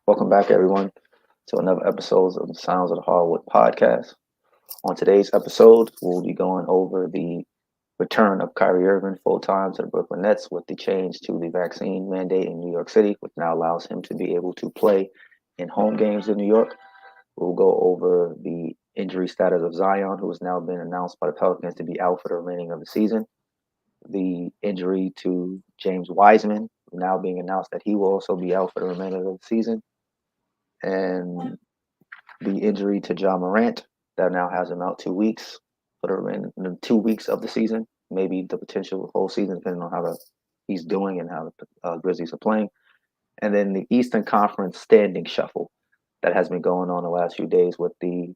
Welcome back, everyone, to another episode of the Sounds of the Hardwood podcast. On today's episode, we'll be going over the return of Kyrie Irving full time to the Brooklyn Nets with the change to the vaccine mandate in New York City, which now allows him to be able to play in home games in New York. We'll go over the injury status of Zion, who has now been announced by the Pelicans to be out for the remaining of the season. The injury to James Wiseman, now being announced that he will also be out for the remainder of the season. And the injury to John Morant that now has him out 2 weeks for the remaining 2 weeks of the season, maybe the potential whole season, depending on how he's doing and how the Grizzlies are playing. And then the Eastern Conference standing shuffle that has been going on the last few days with the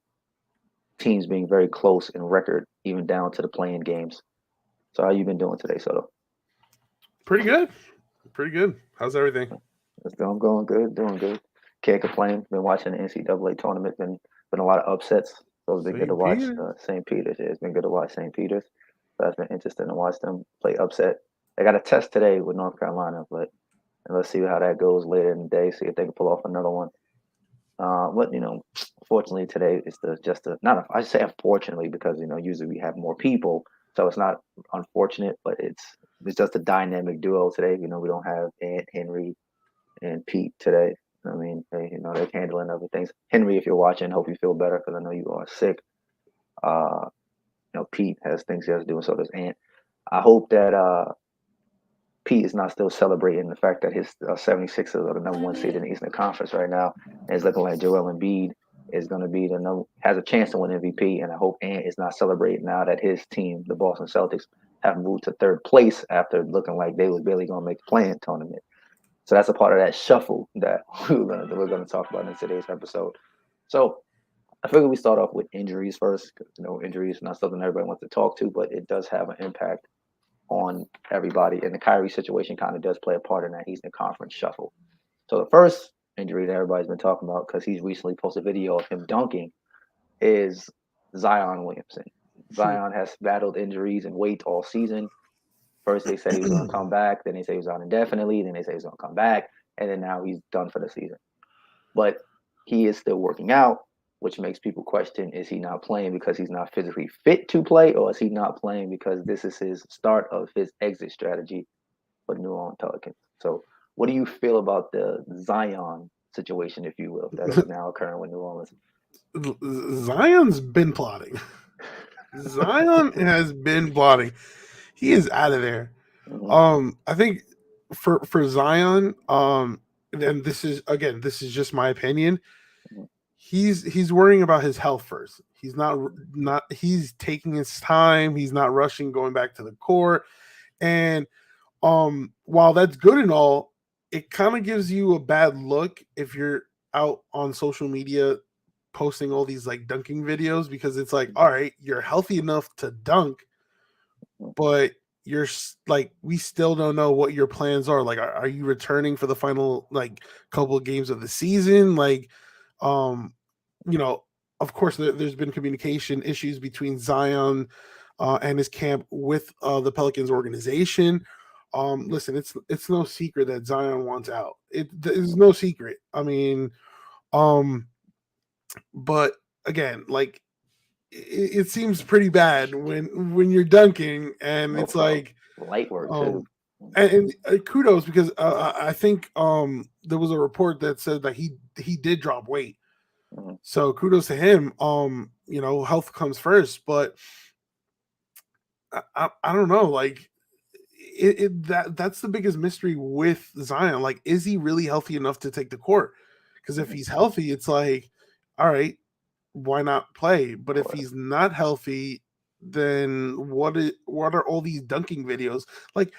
teams being very close in record, even down to the playing games. So how you been doing today, Soto? Pretty good. Pretty good. How's everything? I'm going good, doing good. Can't complain. Been watching the NCAA tournament. Been a lot of upsets. So it's been good to St. watch Peter. St. Peter's. Yeah, it's been good to watch St. Peter's. So that's been interesting to watch them play upset. They got a test today with North Carolina, but let's see how that goes later in the day. See if they can pull off another one. But fortunately today is I say unfortunately because usually we have more people, so it's not unfortunate, but it's just a dynamic duo today. We don't have Ant, Henry, and Pete today. I mean, they're handling other things. Henry, if you're watching, hope you feel better because I know you are sick. Uh, Pete has things he has to do, and so does Ant. I hope that Pete is not still celebrating the fact that his 76ers are the number one seed in the Eastern Conference right now, and it's looking like Joel Embiid is going to be has a chance to win MVP. And I hope Ant is not celebrating now that his team, the Boston Celtics, have moved to third place after looking like they was barely going to make the play-in tournament. So that's a part of that shuffle that we're gonna talk about in today's episode. So I figure we start off with injuries first. Injuries is not something everybody wants to talk to, but it does have an impact on everybody. And the Kyrie situation kind of does play a part in that Eastern Conference shuffle. So the first injury that everybody's been talking about, because he's recently posted a video of him dunking, is Zion Williamson. Zion has battled injuries and weight all season. First, they said he was going to come back. Then they say he was out indefinitely. Then they say he's going to come back. And then now he's done for the season. But he is still working out, which makes people question, is he not playing because he's not physically fit to play, or is he not playing because this is his start of his exit strategy for the New Orleans Pelicans? So what do you feel about the Zion situation, if you will, that is now occurring with New Orleans? Zion's been plotting. Zion has been plotting. He is out of there. I think for Zion, and this is just my opinion. He's worrying about his health first. He's not he's taking his time. He's not rushing going back to the court. And while that's good and all, it kind of gives you a bad look if you're out on social media posting all these like dunking videos, because it's like, all right, you're healthy enough to dunk, but you're like, we still don't know what your plans are. Like, are you returning for the final like couple of games of the season? Like, um, of course, there's been communication issues between Zion and his camp with the Pelicans organization. Listen, it's no secret that Zion wants out. It's no secret. I mean, um, but again, like it seems pretty bad when you're dunking and No it's problem. like, Light work too. um, and kudos, because I think there was a report that said that he did drop weight. Mm-hmm. So kudos to him. Health comes first, but I don't know. Like that's the biggest mystery with Zion. Like, is he really healthy enough to take the court? Because if he's healthy, it's like, all right, why not play? But if he's not healthy, then what are all these dunking videos? Like,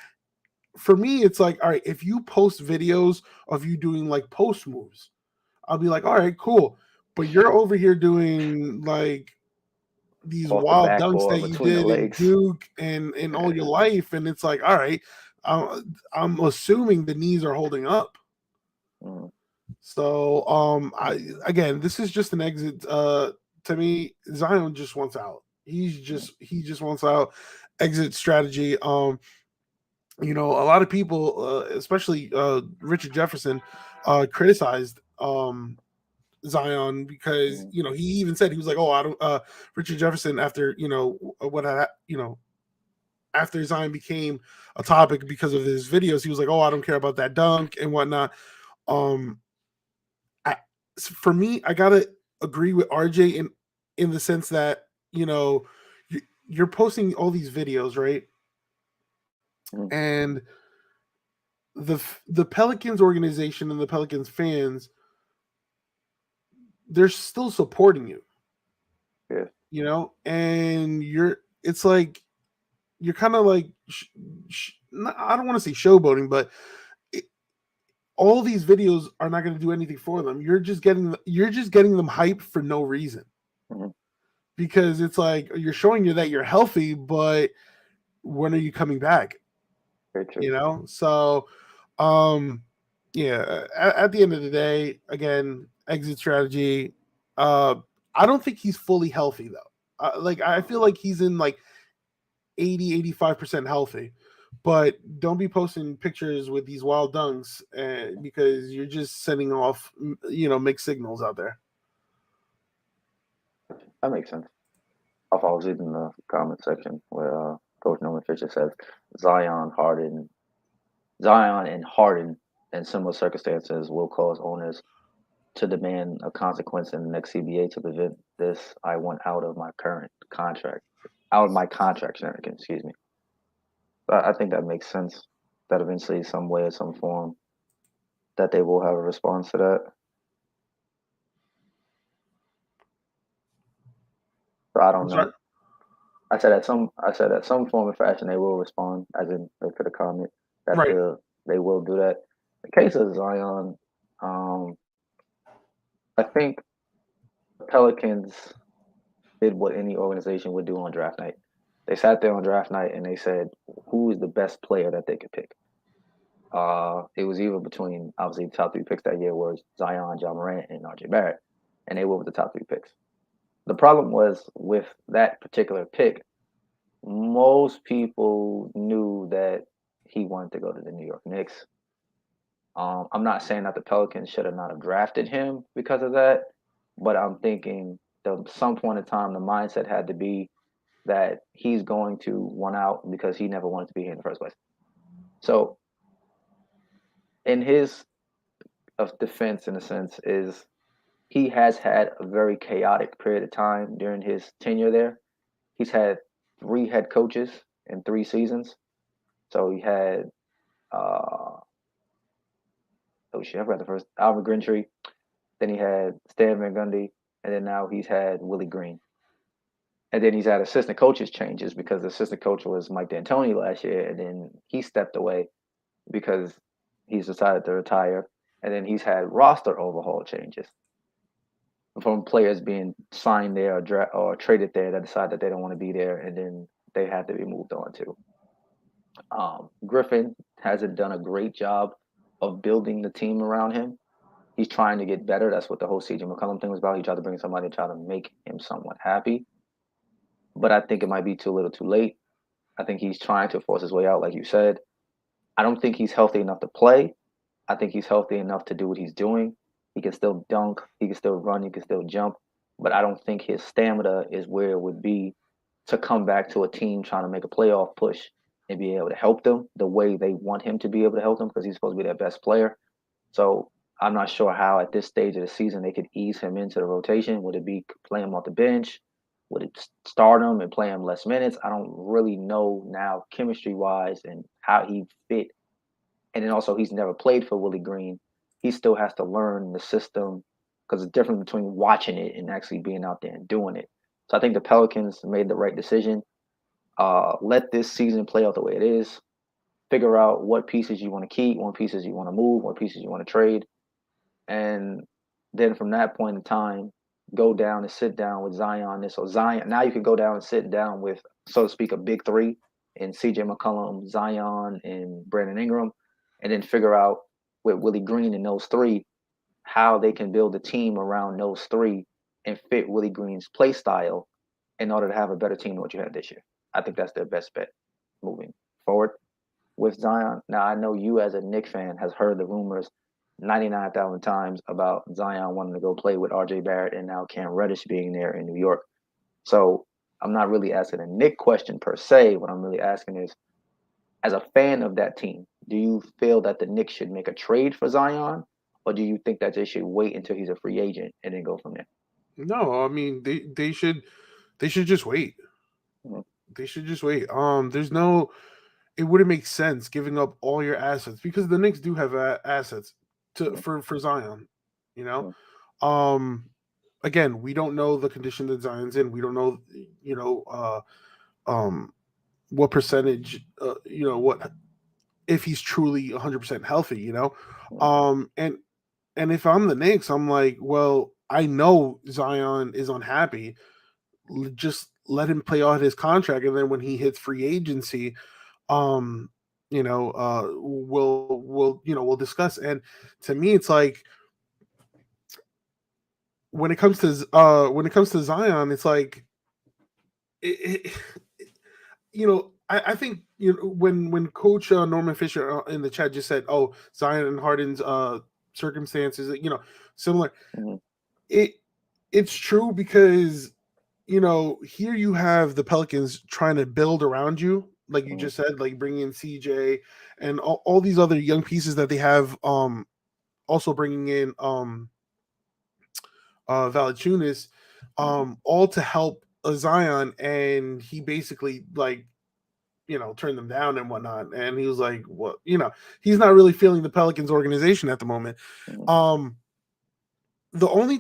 for me, it's like, all right, if you post videos of you doing like post moves, I'll be like, all right, cool. But you're over here doing like these Off the wild dunks backboard that you between the did in legs. Duke and in all your life, and it's like, all right, I'm assuming the knees are holding up. Mm-hmm. So, this is just an exit. To me, Zion just wants out. He just wants out. Exit strategy. A lot of people, especially Richard Jefferson, criticized Zion because Mhm. he even said he was like, oh, I don't. Richard Jefferson after what had after Zion became a topic because of his videos, he was like, oh, I don't care about that dunk and whatnot. Um, for me, I gotta agree with RJ in the sense that you're posting all these videos, right? Mhm. And the Pelicans organization and the Pelicans fans, they're still supporting you, Yeah. and it's like you're kind of like I don't want to say showboating, but it, all these videos are not going to do anything for them. You're just getting them hype for no reason, Mhm. because it's like you're showing you that you're healthy, but when are you coming back? Very true. So yeah, at the end of the day, again, exit strategy. uh I don't think he's fully healthy though. Like, I feel like he's in like 80-85% healthy, but don't be posting pictures with these wild dunks, because you're just sending off mixed signals out there. That makes sense. I was reading the comment section where Coach Norman Fisher says Zion and Harden in similar circumstances will cause owners to demand a consequence in the next CBA to prevent this. I want out of my contract shenanigans. Excuse me. I think that makes sense. That eventually, some way or some form, that they will have a response to that. So I I'm don't sorry. know. I said at some form of fashion they will respond, as in to the comment that Right. they will do that. In the case of Zion, um, I think the Pelicans did what any organization would do on draft night. They sat there on draft night and they said, who is the best player that they could pick? It was either between, obviously, the top three picks that year was Zion, John Morant, and RJ Barrett, and they went with the top three picks. The problem was with that particular pick, most people knew that he wanted to go to the New York Knicks. I'm not saying that the Pelicans should have not have drafted him because of that, but I'm thinking at some point in time the mindset had to be that he's going to want out because he never wanted to be here in the first place. So, in his of defense, in a sense, is he has had a very chaotic period of time during his tenure there. He's had three head coaches in 3 seasons. So he had oh shit, I forgot the first Alvin Gentry. Then he had Stan Van Gundy, and then now he's had Willie Green. And then he's had assistant coaches changes because the assistant coach was Mike D'Antoni last year, and then he stepped away because he's decided to retire. And then he's had roster overhaul changes from players being signed there or traded there that decide that they don't want to be there, and then they have to be moved on to. Griffin hasn't done a great job of building the team around him. He's trying to get better. That's what the whole CJ McCollum thing was about. He tried to bring somebody to try to make him somewhat happy. But I think it might be too little too late. I think he's trying to force his way out, like you said. I don't think he's healthy enough to play. I think he's healthy enough to do what he's doing. He can still dunk, he can still run, he can still jump. But I don't think his stamina is where it would be to come back to a team trying to make a playoff push and be able to help them the way they want him to be able to help them because he's supposed to be their best player. So I'm not sure how at this stage of the season they could ease him into the rotation. Would it be play him off the bench? Would it start him and play him less minutes? I don't really know now, chemistry wise, and how he fit. And then also, he's never played for Willie Green. He still has to learn the system because it's different between watching it and actually being out there and doing it. So I think the Pelicans made the right decision. Let this season play out the way it is. Figure out what pieces you want to keep, what pieces you want to move, what pieces you want to trade, and then from that point in time, go down and sit down with Zion. And so Zion, now you can go down and sit down with, so to speak, a big three in CJ McCollum, Zion, and Brandon Ingram, and then figure out with Willie Green and those three how they can build a team around those three and fit Willie Green's play style in order to have a better team than what you had this year. I think that's their best bet moving forward with Zion. Now I know you as a Knicks fan has heard the rumors 99,000 times about Zion wanting to go play with RJ Barrett and now Cam Reddish being there in New York. So I'm not really asking a Nick question per se. What I'm really asking is, as a fan of that team, do you feel that the Knicks should make a trade for Zion, or do you think that they should wait until he's a free agent and then go from there? No, I mean they should just wait. Mhm. They should just wait. There's no. It wouldn't make sense giving up all your assets because the Knicks do have assets to Mhm. for Zion. You know, Mhm. um, again, we don't know the condition that Zion's in. We don't know, you know, um, what percentage, what if he's truly 100% healthy. Mhm. And if I'm the Knicks, I'm like, well, I know Zion is unhappy. Just let him play out his contract, and then when he hits free agency, um we'll discuss. And to me it's like when it comes to Zion, it's like it, I think when coach Norman Fisher in the chat just said, oh, Zion and Harden's circumstances, similar. Mhm. it it's true because here you have the Pelicans trying to build around you, like you Mhm. just said, like bringing in CJ and all these other young pieces that they have. Also bringing in Valanciunas, Mhm. all to help Zion, and he basically like turned them down and whatnot. And he was like, "What? He's not really feeling the Pelicans organization at the moment." Mhm. Um, the only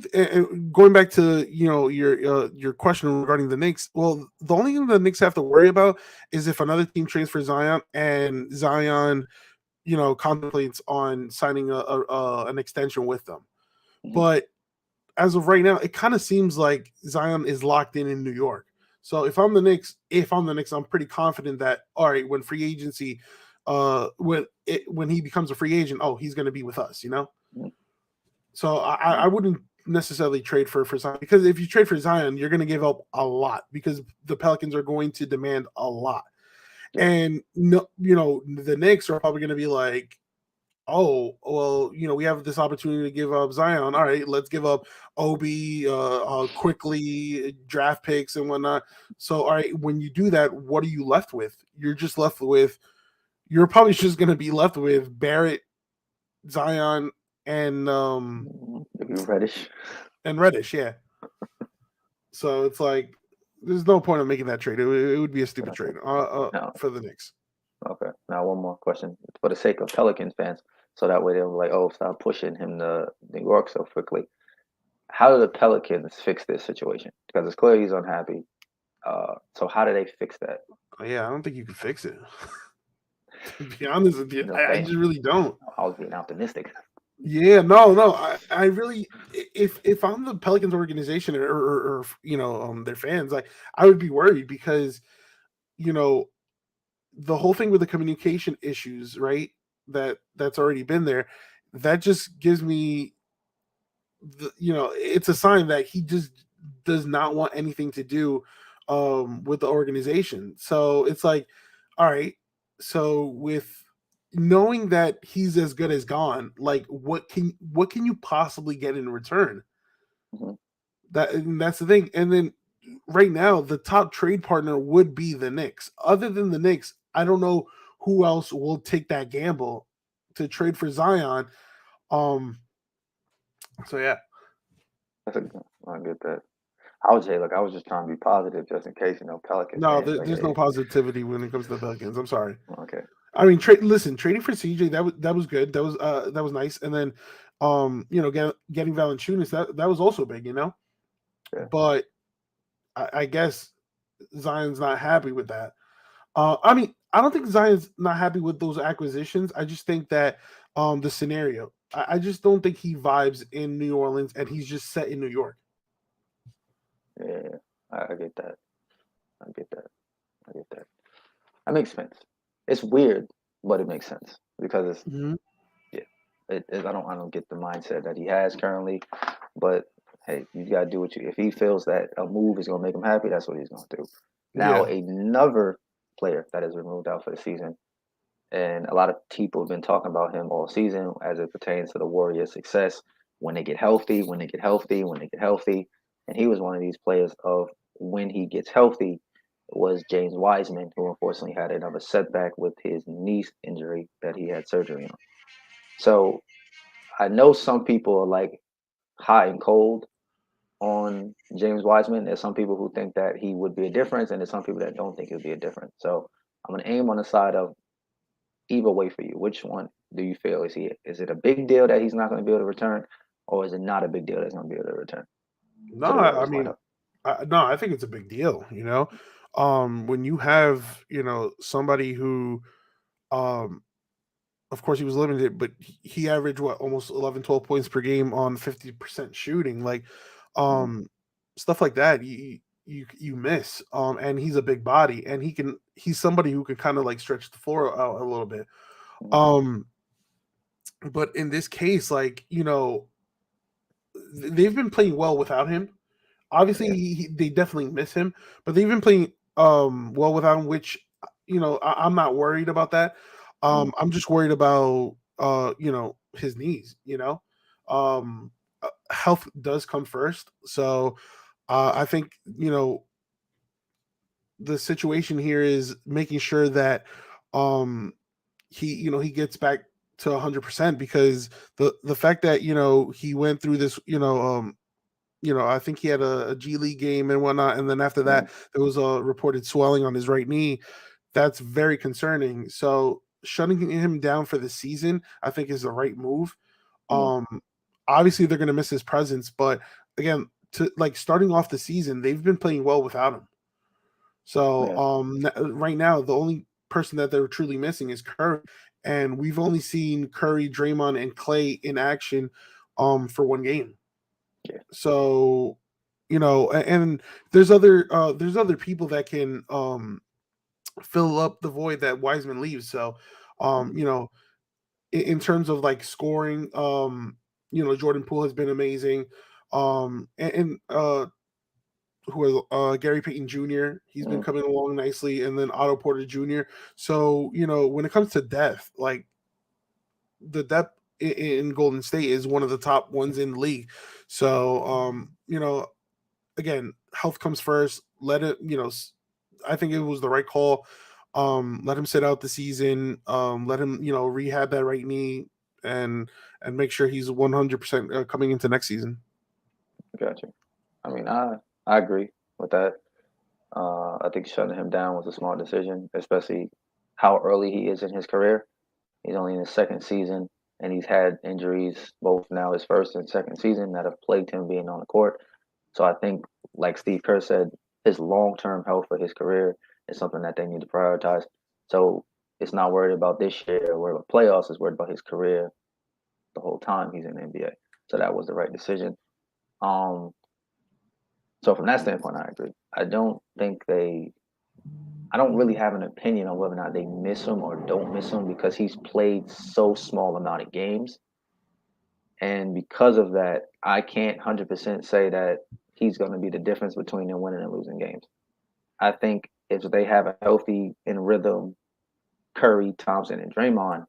going back to your question regarding the Knicks. Well, the only thing the Knicks have to worry about is if another team trades for Zion and Zion, contemplates on signing an extension with them. Mhm. But as of right now, it kind of seems like Zion is locked in New York. So if I'm the Knicks, I'm pretty confident that all right, when free agency, when he becomes a free agent, oh, he's going to be with us. Mhm. So I wouldn't necessarily trade for Zion, because if you trade for Zion, you're going to give up a lot because the Pelicans are going to demand a lot. Yeah. And no, the Knicks are probably going to be like, oh, well, we have this opportunity to give up Zion. All right, let's give up Obi quickly, draft picks and whatnot. So, all right, when you do that, what are you left with? You're probably just going to be left with Barrett, Zion, and Mhm. Maybe Reddish. Reddish. Yeah. So it's like there's no point of making that trade. It would be a stupid Gotcha. trade Now, for the Knicks. okay. Now, one more question for the sake of Pelicans fans, so that way they'll be like, "Oh, stop pushing him to New York so quickly." How do the Pelicans fix this situation? Because it's clear he's unhappy. So how do they fix that? Yeah, I don't think you can fix it. To be honest with you, I'm just I saying. just really don't. I was being optimistic. Yeah, no, no. I really, if I'm the Pelicans organization, or their fans, like I would be worried because you know the whole thing with the communication issues, right? That's already been there. That just gives me it's a sign that he just does not want anything to do with the organization. So it's like, all right, so with knowing that he's as good as gone, like what can you possibly get in return? Mhm. That's the thing. And then right now, the top trade partner would be the Knicks. Other than the Knicks, I don't know who else will take that gamble to trade for Zion. Um, so yeah. That's a, I get that. I would say, look, I was just trying to be positive, just in case, Pelican No, fans, like, there's no hey, positivity when it comes to the Pelicans. I'm sorry. okay, I mean, listen, trading for CJ, that was good. That was nice. And then, getting Valanciunas, that was also big. yeah, But I guess Zion's not happy with that. I mean, I don't think Zion's not happy with those acquisitions. I just think that the scenario. I just don't think he vibes in New Orleans, and he's just set in New York. yeah, I get that. I get that. I get that. That makes sense. It's weird, but it makes sense because it's Mhm. yeah. I don't get the mindset that he has currently, but hey, you gotta do what you. If he feels that a move is gonna make him happy, that's what he's gonna do. Now Yeah. another player that has been moved out for the season and a lot of people have been talking about him all season as it pertains to the Warriors' success when they get healthy, when they get healthy, when they get healthy. And he was one of these players of when he gets healthy was James Wiseman, who unfortunately had another setback with his knee injury that he had surgery on. So I know some people are like hot and cold on James Wiseman. There's some people who think that he would be a difference, and there's some people that don't think it would be a difference. So I'm gonna aim on the side of either way for you. Which one do you feel is it a big deal that he's not going to be able to return, or is it not a big deal that's going to be able to return No, to the I Warriors mean, lineup? no, I think it's a big deal. When you have somebody who, um, of course, he was limited, but he averaged what, almost 11, 12 points per game on 50% shooting, like, Mm-hmm. um, stuff like that. You miss, and he's a big body, and he's somebody who can kind of like stretch the floor out a little bit. Mm-hmm. Um, but in this case, like, they've been playing well without him. Obviously, Yeah. they definitely miss him, but they've been playing well without him, which I'm not worried about that. Mm-hmm. I'm just worried about his knees. Health does come first, so I think the situation here is making sure that um he gets back to 100% because the fact that he went through this I think he had a G League game and whatnot, and then after Mm-hmm. that, there was a reported swelling on his right knee. That's very concerning. So shutting him down for the season, I think, is the right move. Mm-hmm. Um, Obviously, they're going to miss his presence, but again, to like starting off the season, they've been playing well without him. So Yeah. right now, the only person that they're truly missing is Curry, and we've only seen Curry, Draymond, and Clay in action for one game. Yeah. So, and there's other people that can fill up the void that Wiseman leaves. So, Mm-hmm. in terms of like scoring, Jordan Poole has been amazing. And who is Gary Payton Jr. He's been Mm-hmm. coming along nicely, and then Otto Porter Jr. So, when it comes to depth, like the depth in Golden State is one of the top ones in the league. So, again, health comes first. Let it, I think it was the right call. Let him sit out the season. Let him, rehab that right knee and make sure he's 100% coming into next season. Gotcha. I mean, I agree with that. I think shutting him down was a smart decision, especially how early he is in his career. He's only in his second season, and he's had injuries both now his first and second season that have plagued him being on the court. So I think, like Steve Kerr said, his long-term health for his career is something that they need to prioritize. So it's not worried about this year or worried about playoffs. It's worried about his career the whole time he's in the NBA. So that was the right decision. Um, so from that standpoint, I agree. I don't really have an opinion on whether or not they miss him or don't miss him because he's played so small amount of games. And because of that, I can't 100% say that he's going to be the difference between them winning and losing games. I think if they have a healthy in rhythm Curry, Thompson, and Draymond,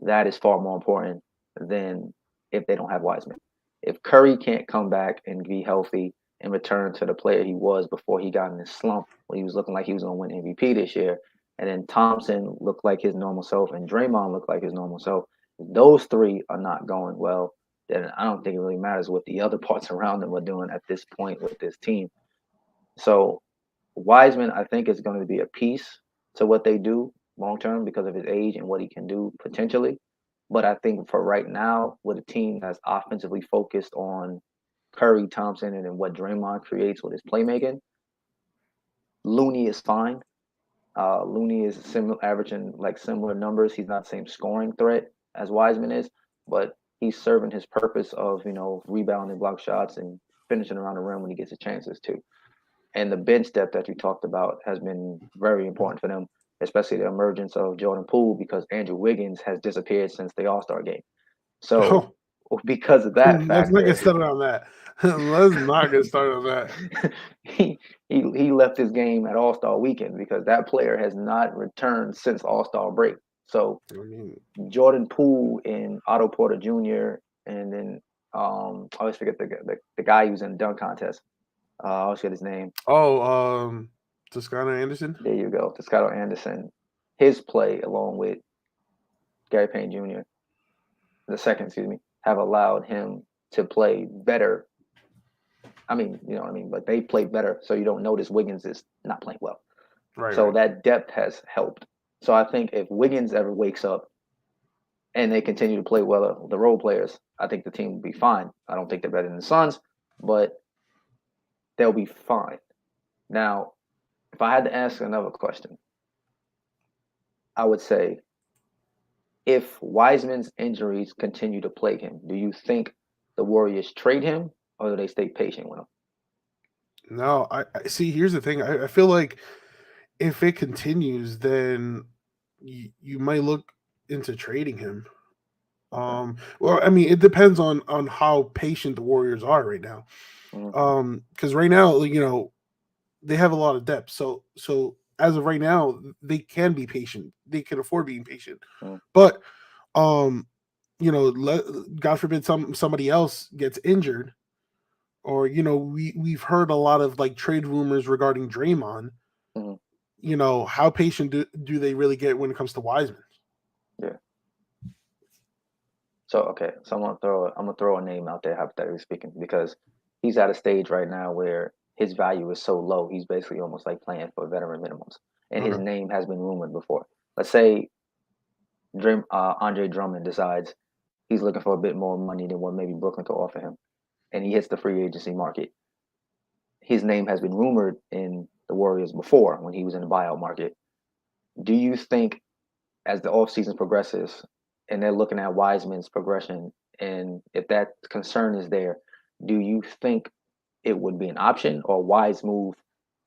that is far more important than if they don't have Wiseman. If Curry can't come back and be healthy and return to the player he was before he got in this slump when he was looking like he was going to win MVP this year, and then Thompson looked like his normal self and Draymond looked like his normal self, if those three are not going well, then I don't think it really matters what the other parts around them are doing at this point with this team. So Wiseman, I think, is going to be a piece to what they do long term because of his age and what he can do potentially. But I think for right now, with a team that's offensively focused on Curry, Thompson, and then what Draymond creates with his playmaking, Looney is fine. Looney is similar, averaging like similar numbers. He's not the same scoring threat as Wiseman is, but he's serving his purpose of rebounding, block shots, and finishing around the rim when he gets his chances too. And the bench depth that you talked about has been very important for them, especially the emergence of Jordan Poole because Andrew Wiggins has disappeared since the All Star game. So Oh, because of that let's not get factor, started on that. Let's not get started on that. he left his game at All Star weekend because that player has not returned since All Star break. So I mean, Jordan Poole and Otto Porter Jr. and then I always forget the guy who's in the dunk contest. I always forget his name. oh, Toscano Anderson. There you go, Toscano Anderson. His play along with Gary Payne Jr. the second, excuse me, have allowed him to play better. I mean, you know what I mean, but they play better, so you don't notice Wiggins is not playing well. Right, So right. that depth has helped. So I think if Wiggins ever wakes up and they continue to play well, the role players, I think the team will be fine. I don't think they're better than the Suns, but they'll be fine. Now, if I had to ask another question, I would say if Wiseman's injuries continue to plague him, do you think the Warriors trade him or do they stay patient with him? No, I see. Here's the thing. I feel like if it continues, then you might look into trading him. Okay. Well, I mean, it depends on how patient the Warriors are right now. Mm-hmm. Because right now, they have a lot of depth. So as of right now, they can be patient. They can afford being patient. Mm-hmm. But um, God forbid somebody else gets injured, or we've heard a lot of like trade rumors regarding Draymond. Mm-hmm. How patient do they really get when it comes to Wiseman? Yeah. So okay, so I'm gonna throw a name out there, hypothetically speaking, because he's at a stage right now where his value is so low. He's basically almost like playing for veteran minimums, and his Okay. name has been rumored before. Let's say Andre Drummond decides he's looking for a bit more money than what maybe Brooklyn could offer him, and he hits the free agency market. His name has been rumored in the Warriors before when he was in the buyout market. Do you think as the offseason progresses and they're looking at Wiseman's progression, and if that concern is there, do you think it would be an option or a wise move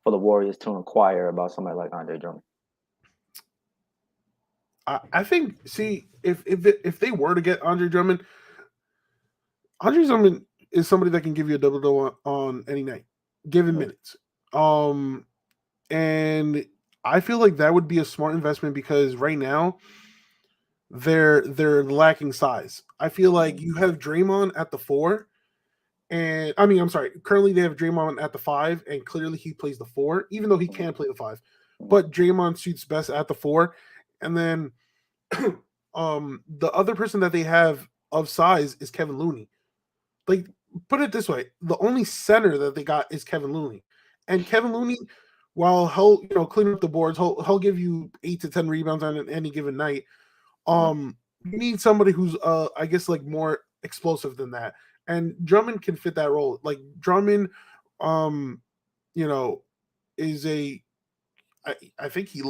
for the Warriors to inquire about somebody like Andre Drummond? I think, see, if they were to get Andre Drummond is somebody that can give you a double double on any night, given Mm-hmm. minutes. Um, and I feel like that would be a smart investment because right now they're lacking size. I feel like you have Draymond at the 4, and I mean, I'm sorry. Currently, they have Draymond at the 5, and clearly he plays the 4, even though he Mm-hmm. can play the 5. Mm-hmm. But Draymond suits best at the 4, and then the other person that they have of size is Kevin Looney. Like, put it this way, the only center that they got is Kevin Looney, and Kevin Looney, while he'll clean up the boards, he'll give you 8 to 10 rebounds on any given night. Mm-hmm. You need somebody who's I guess like more explosive than that, and Drummond can fit that role. Like Drummond, um, you know, is a I think he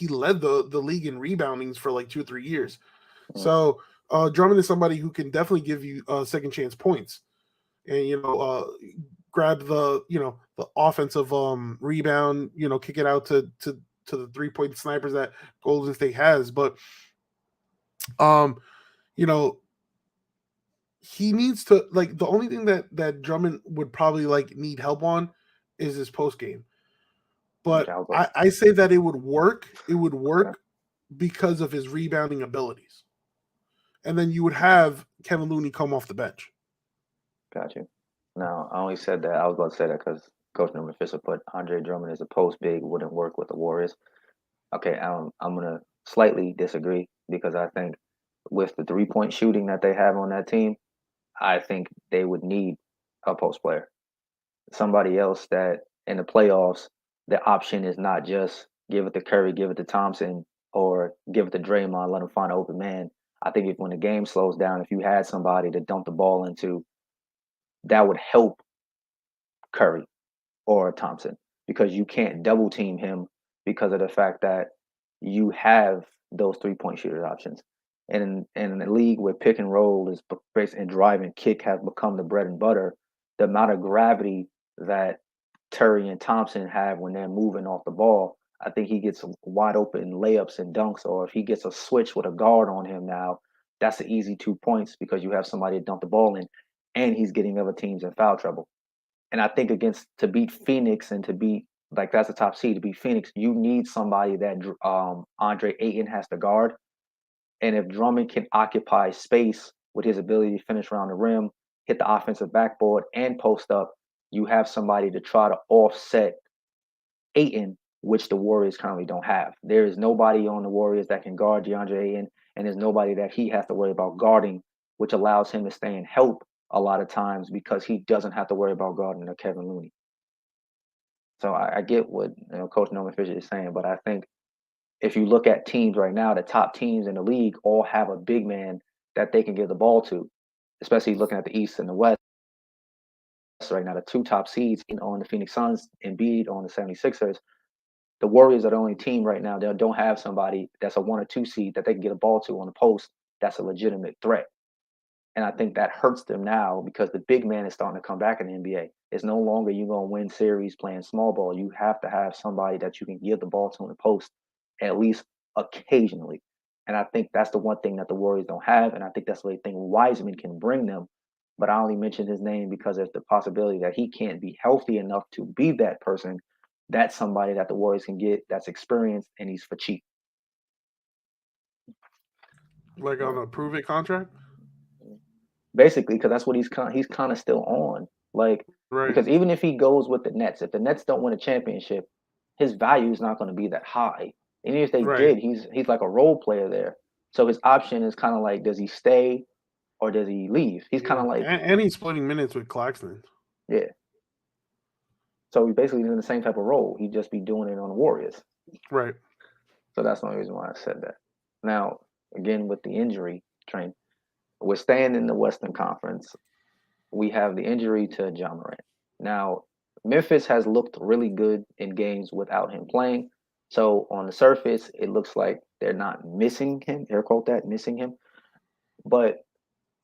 led the league in reboundings for like 2 or 3 years. So Drummond is somebody who can definitely give you second chance points, and grab the offensive rebound, kick it out to the 3-point snipers that Golden State has. But um, you know, he needs to, like, the only thing that Drummond would probably like need help on is his post game. Okay, But I was about I say that it would work. It would okay, work because of his rebounding abilities. And then you would have Kevin Looney come off the bench. got you. Now, I only said that I was about to say that because Coach Norman Fisher put Andre Drummond as a post big wouldn't work with the Warriors. Okay, I'm gonna slightly disagree because I think with the 3-point shooting that they have on that team, I think they would need a post player, somebody else that in the playoffs, the option is not just give it to Curry, give it to Thompson, or give it to Draymond, let him find an open man. I think if when the game slows down, if you had somebody to dump the ball into, that would help Curry or Thompson because you can't double team him because of the fact that you have those 3-point shooter options. And in a league where pick and roll is based and drive and kick have become the bread and butter, the amount of gravity that Terry and Thompson have when they're moving off the ball, I think he gets wide open layups and dunks. Or if he gets a switch with a guard on him now, that's an easy 2 points because you have somebody to dump the ball in, and he's getting other teams in foul trouble. And I think against to beat Phoenix and to beat like that's the top seed to beat Phoenix, you need somebody that Andre Ayton has to guard And if Drummond can occupy space with his ability to finish around the rim, hit the offensive backboard, and post up, you have somebody to try to offset Ayton, which the Warriors currently don't have. There is nobody on the Warriors that can guard DeAndre Ayton, and there's nobody that he has to worry about guarding, which allows him to stay in help a lot of times because he doesn't have to worry about guarding a Kevin Looney. So I get what Coach Norman Fisher is saying, but I think if you look at teams right now, the top teams in the league all have a big man that they can give the ball to, especially looking at the East and the West right now. The two top seeds on the Phoenix Suns, Embiid on the 76ers. The Warriors are the only team right now that don't have somebody that's a 1 or 2 seed that they can get a ball to on the post that's a legitimate threat. And I think that hurts them now because the big man is starting to come back in the NBA. It's no longer you going to win series playing small ball. You have to have somebody that you can give the ball to in the post at least occasionally. And I think that's the one thing that the Warriors don't have. And I think that's the thing Wiseman can bring them. But I only mention his name because there's the possibility that he can't be healthy enough to be that person. That's somebody that the Warriors can get that's experienced and he's for cheap. Like on a prove it contract? Basically, because that's what he's kind of still on. Like, right. Because even if he goes with the Nets, if the Nets don't win a championship, his value is not going to be that high. And even if they did, he's like a role player there. So his option is kind of like, does he stay or does he leave? He's kind of like, and he's splitting minutes with Claxton. Yeah. So he's basically in the same type of role. He'd just be doing it on the Warriors. Right. So that's the only reason why I said that. Now, again, with the injury train, we're staying in the Western Conference. We have the injury to Ja Morant. Now, Memphis has looked really good in games without him playing. So on the surface, it looks like they're not missing him. Air quote that, missing him. But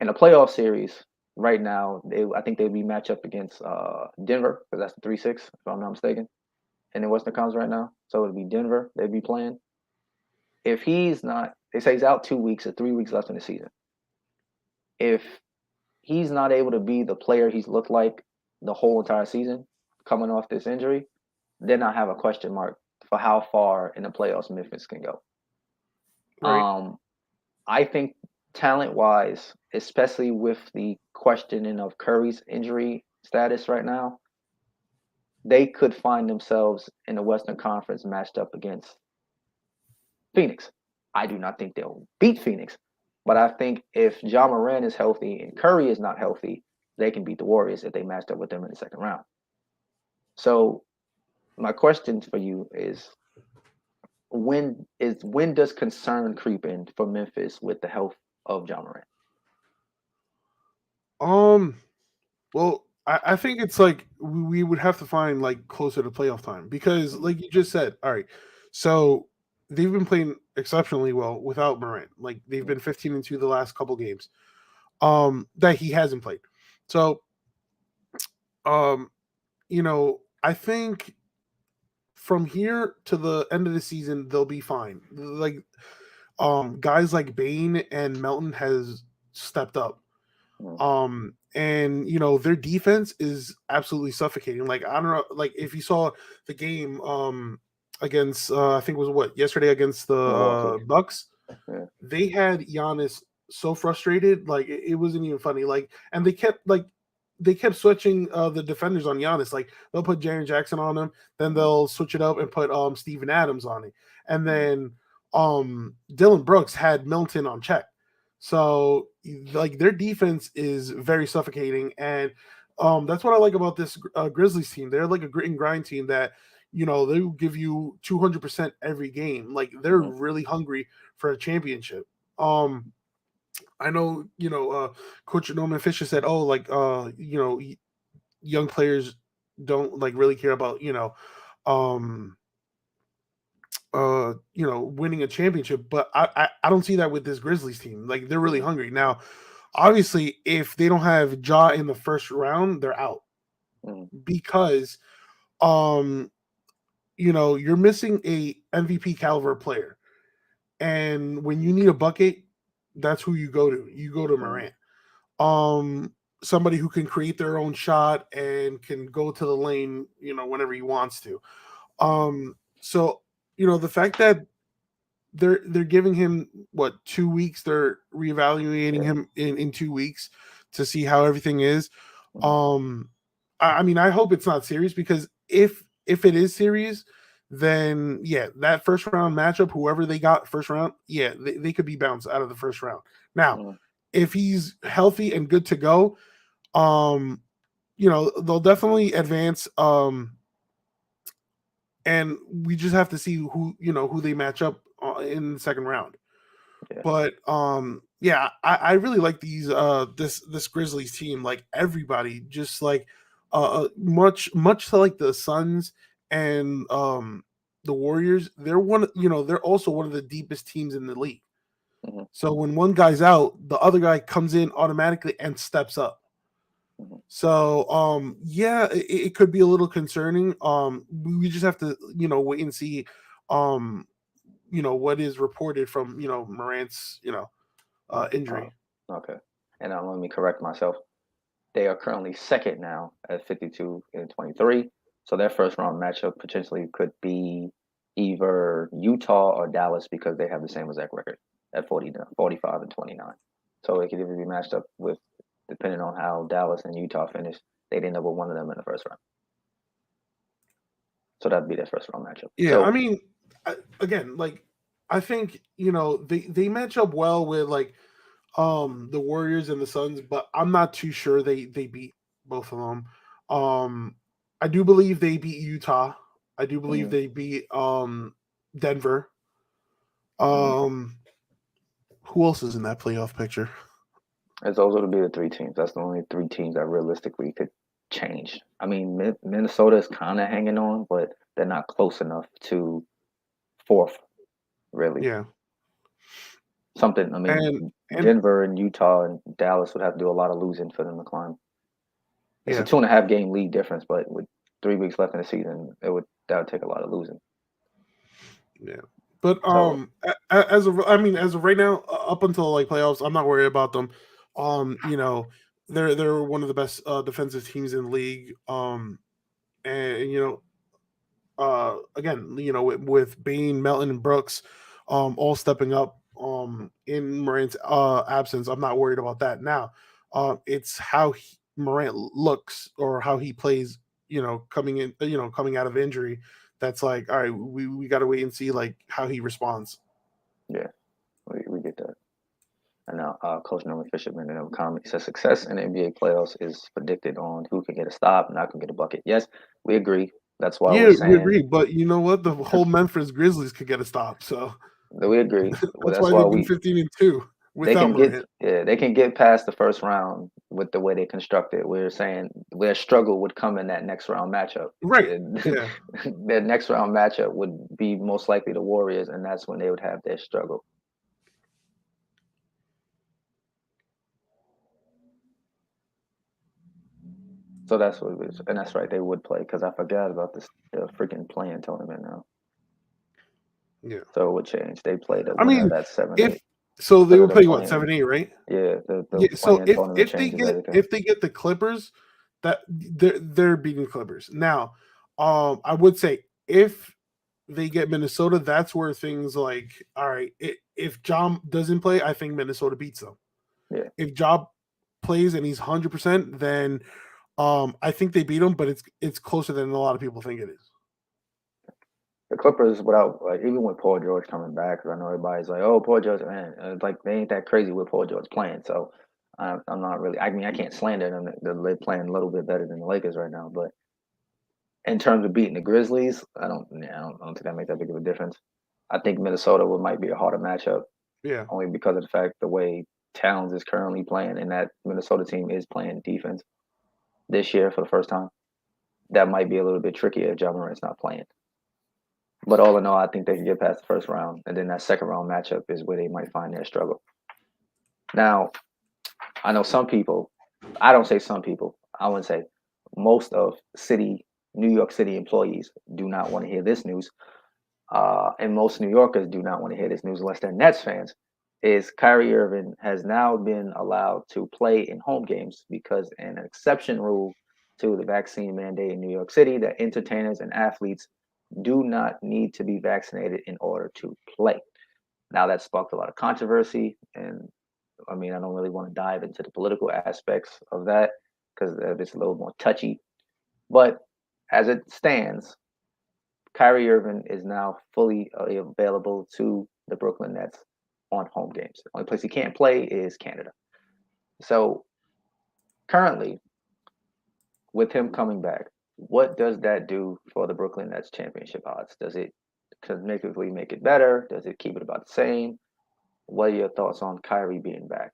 in a playoff series right now, I think they'd be matched up against Denver because that's the 3-6, if I'm not mistaken, in the Western Conference right now. So it'd be Denver they'd be playing. If he's not, they say he's out 2 weeks or 3 weeks left in the season. If he's not able to be the player he's looked like the whole entire season coming off this injury, then I have a question mark for how far in the playoffs Memphis can go. Right. I think talent-wise, especially with the questioning of Curry's injury status right now, they could find themselves in the Western Conference matched up against Phoenix. I do not think they'll beat Phoenix, but I think if Ja Morant is healthy and Curry is not healthy, they can beat the Warriors if they matched up with them in the second round. So my question for you is when does concern creep in for Memphis with the health of Ja Morant? Well, I think it's like we would have to find like closer to playoff time because, like you just said, all right, so they've been playing exceptionally well without Morant. Like they've been 15-2 the last couple games, that he hasn't played. So, I think from here to the end of the season they'll be fine. Like, guys like Bane and Melton has stepped up. And their defense is absolutely suffocating. Like, I don't know, like if you saw the game against I think it was yesterday against the Bucks, they had Giannis so frustrated, like it wasn't even funny. Like, and they kept switching the defenders on Giannis. Like they'll put Jaren Jackson on him, then they'll switch it up and put Steven Adams on it, and then Dylan Brooks had Milton on check. So like their defense is very suffocating, and that's what I like about this Grizzlies team. They're like a grit and grind team that they will give you 200% every game. Like they're really hungry for a championship. I know Coach Norman Fisher said, "Oh, like young players don't like really care about winning a championship," but I don't see that with this Grizzlies team. Like they're really hungry. Now, obviously, if they don't have Ja in the first round, they're out because you're missing a MVP caliber player, and when you need a bucket, that's who you go to. You go to Morant. Somebody who can create their own shot and can go to the lane, whenever he wants to. So, the fact that they're giving him what 2 weeks. They're reevaluating Yeah. him in 2 weeks to see how everything is. Mhm. Um, I mean, I hope it's not serious because if it is serious, then yeah, that first round matchup, whoever they got first round, yeah, they could be bounced out of the first round. Now, Mhm. if he's healthy and good to go, um, they'll definitely advance. And we just have to see who they match up in the second round. Yeah. But yeah, I really like this Grizzlies team. Like everybody, just like much to like the Suns and the Warriors. They're also one of the deepest teams in the league. Mhm. So when one guy's out, the other guy comes in automatically and steps up. Mhm. So yeah, it could be a little concerning. We just have to wait and see um what is reported from Morant's Oh, injury. okay. And let me correct myself. They are currently second now at 52 and 23. So their first round matchup potentially could be either Utah or Dallas because they have the same exact record at 45 and 29. So it could either be matched up with, depending on how Dallas and Utah finish, they'd end up with one of them in the first round. So that'd be their first round matchup. Yeah, I So, mean, again, like I think they match up well with like the Warriors and the Suns, but I'm not too sure they beat both of them. Um, I do believe they beat Utah. I do believe mm, they beat Denver. mm, Um, who else is in that playoff picture? as those would be the three teams. That's the only three teams that realistically could change. I mean, Minnesota is kind of hanging on, but they're not close enough to fourth, really. Yeah, Something, I mean, and and Denver and Utah and Dallas would have to do a lot of losing for them to climb. It's a yeah, 2.5 game lead difference, but with 3 weeks left in the season, that would take a lot of losing. yeah. But So as of right now, up until like playoffs, I'm not worried about them. They're one of the best defensive teams in the league. And again, with Bain, Melton, and Brooks, all stepping up in Morant's absence, I'm not worried about that. Now, it's how Morant looks or how he plays. Coming out of injury, that's like, all right, we got to wait and see like how he responds. yeah, we get that. And now, Coach Norman Fisherman and comment says success in the NBA playoffs is predicted on who can get a stop, not can get a bucket. Yes, we agree. That's why we're Yeah, we saying agree. But you know what? The whole Memphis Grizzlies could get a stop. So that we agree. Well, that's that's why why they've been we 15-2 they without can get Morant. yeah, they can get past the first round with the way they constructed. We're saying their struggle would come in that next round matchup. Right. And Yeah. their next round matchup would be most likely the Warriors, and that's when they would have their struggle. So that's what it is, and that's right. They would play because I forgot about the freaking playing tournament now. Yeah. So it would change. They play the I winner of mean, that 7-8 if so, they because of were the playing what playing. 7-8, right? Yeah, the Yeah. So playing if tournament if they changes get everything. if they get the Clippers, that they're beating Clippers. Now, I would say if they get Minnesota, that's where things like, all right, if John doesn't play, I think Minnesota beats them. Yeah, If Job plays and he's 100%, then I think they beat him, but it's closer than a lot of people think it is. the Clippers without like even with Paul George coming back, 'cause I know everybody's like, "Oh, Paul George, man," it's like they ain't that crazy with Paul George playing. So I'm not really. I mean, I can't slander them. They're playing a little bit better than the Lakers right now, but in terms of beating the Grizzlies, I don't think that makes that big of a difference. I think Minnesota might be a harder matchup Yeah. only because of the fact the way Towns is currently playing and that Minnesota team is playing defense this year for the first time. That might be a little bit trickier if John Morant's not playing. But all in all, I think they can get past the first round, and then that second round matchup is where they might find their struggle. Now, I know some people. I don't say some people. I would say most of New York City employees do not want to hear this news, and most New Yorkers do not want to hear this news unless they're Nets fans. Is Kyrie Irving has now been allowed to play in home games because an exception rule to the vaccine mandate in New York City that entertainers and athletes do not need to be vaccinated in order to play. Now that sparked a lot of controversy, and I mean, I don't really want to dive into the political aspects of that because it's a little more touchy. But as it stands, Kyrie Irving is now fully available to the Brooklyn Nets on home games. The only place he can't play is Canada. So currently, with him coming back, what does that do for the Brooklyn Nets championship odds? Does it significantly make it better? Does it keep it about the same? What are your thoughts on Kyrie being back?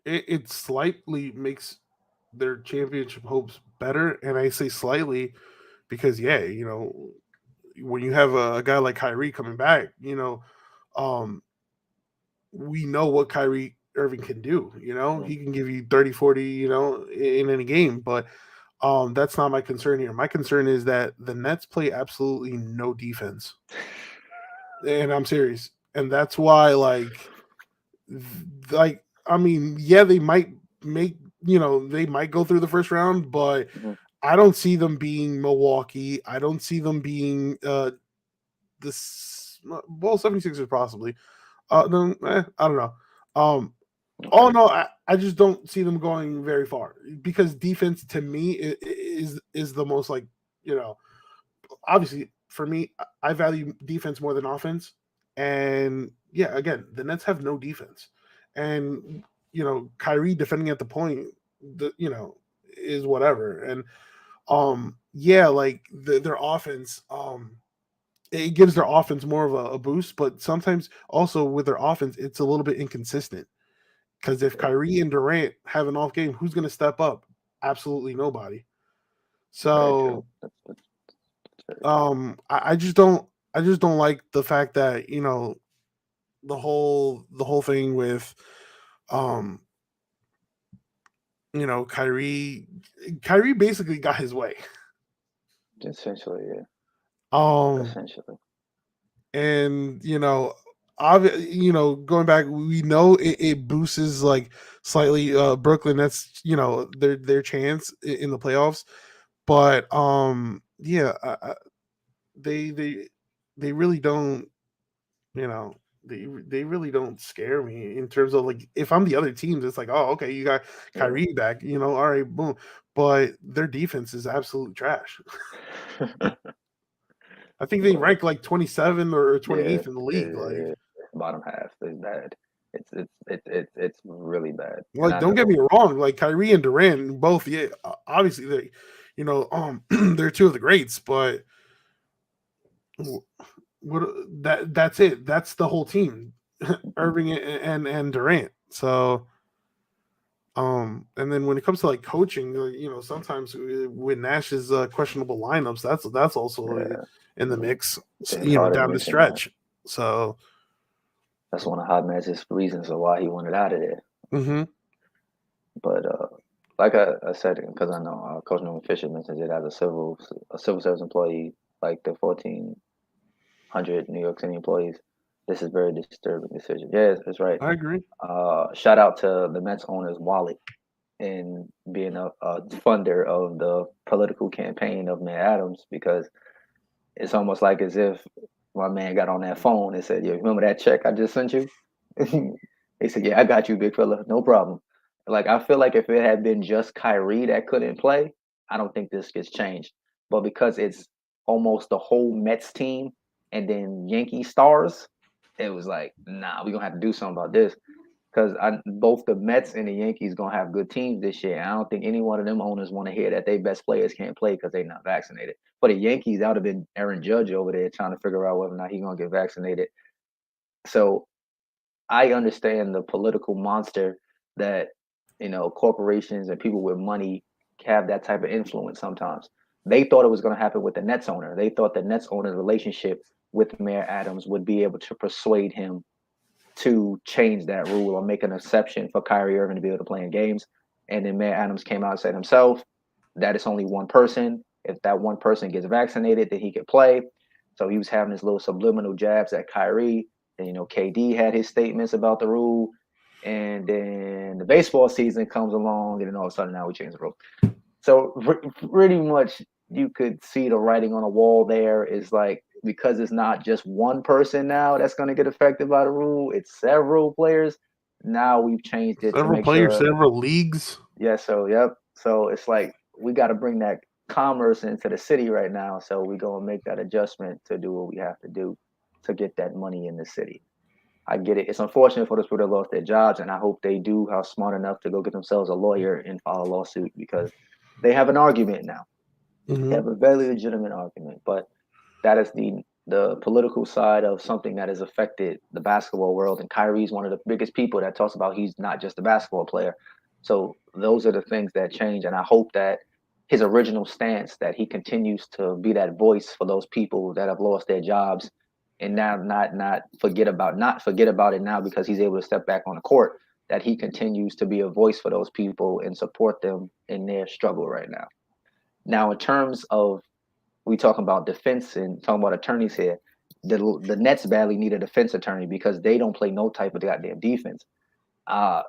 It slightly makes their championship hopes better, and I say slightly because yeah, when you have a guy like Kyrie coming back, um, we know what Kyrie Irving can do. Mm-hmm. He can give you 30, 40, in any game, but that's not my concern here. My concern is that the Nets play absolutely no defense, and I'm serious, and that's why I mean, yeah, they might make they might go through the first round, but Mm-hmm. I don't see them being Milwaukee. I don't see them being this well 76ers possibly. No, I don't know. Um, Okay. all in all, I just don't see them going very far because defense to me is the most you know obviously for me I value defense more than offense, and yeah, again the Nets have no defense, and Kyrie defending at the point, is whatever, and yeah, like their offense it gives their offense more of a boost, but sometimes also with their offense it's a little bit inconsistent because if Yeah. Kyrie and Durant have an off game, who's going to step up? Absolutely nobody. Very true. So That's very true. I just don't like the fact that the whole thing with um Kyrie basically got his way. Essentially, yeah. Um Essentially. and going back, we know it boosts like slightly Brooklyn. That's their chance in the playoffs, but yeah, they they really don't you know they really don't scare me in terms of like if I'm the other teams, it's like, oh, okay, you got Yeah. Kyrie back, all right, boom, but their defense is absolute trash. I think they Well, rank like 27 or yeah, 28th in the league. Like, bottom half is bad. It's really bad. And Like, I don't get know, me wrong. Like Kyrie and Durant, both, yeah, obviously they, they're two of the greats. But what that's it. That's the whole team, Irving and Durant. So, and then when it comes to like coaching, sometimes with Nash's questionable lineups, that's also yeah, in the mix. James Harden Down the mentioned that. stretch. So, That's one of Hot Match's reasons of why he wanted out of there. hmm But like I said, because I know Coach Norman Fisher mentions it as a civil service employee, like the 1,400 New York City employees. This is very disturbing decision. Yeah, it's right. I agree. Shout out to the Mets owner's wallet in being a funder of the political campaign of Mayor Adams, because it's almost like as if my man got on that phone and said, "Yo, remember that check I just sent you?" He said, "Yeah, I got you, big fella. No problem." Like, I feel like if it had been just Kyrie that couldn't play, I don't think this gets changed. But because it's almost the whole Mets team and then Yankee stars, it was like, nah, we're gonna have to do something about this. Because both the Mets and the Yankees gonna have good teams this year. I don't think any one of them owners want to hear that their best players can't play because they're not vaccinated. For the Yankees, that would have been Aaron Judge over there trying to figure out whether or not he's gonna get vaccinated. So I understand the political monster that corporations and people with money have that type of influence sometimes. They thought it was going to happen with the Nets owner. They thought the Nets owner's relationship with Mayor Adams would be able to persuade him to change that rule or make an exception for Kyrie Irving to be able to play in games. And then Mayor Adams came out and said himself that it's only one person. If that one person gets vaccinated, then he could play. So he was having his little subliminal jabs at Kyrie. And KD had his statements about the rule. And then the baseball season comes along, and then all of a sudden now we change the rule. So pretty much you could see the writing on the wall there is like because it's not just one person now that's going to get affected by the rule, it's several players. Now we've changed it to Several make players, sure. several leagues. Yeah, so yep. So it's like we got to bring that commerce into the city right now. So we go and make that adjustment to do what we have to do to get that money in the city. I get it. It's unfortunate for those people that lost their jobs, and I hope they do are smart enough to go get themselves a lawyer and file a lawsuit because they have an argument now. They have a very legitimate argument, but that is the political side of something that has affected the basketball world. And Kyrie's one of the biggest people that talks about he's not just a basketball player. So those are the things that change. And I hope that his original stance that he continues to be that voice for those people that have lost their jobs and now not forget about it now because he's able to step back on the court, that he continues to be a voice for those people and support them in their struggle right now. Now, in terms of we talking about defense and talking about attorneys here. The Nets badly need a defense attorney because they don't play no type of goddamn defense. Uh,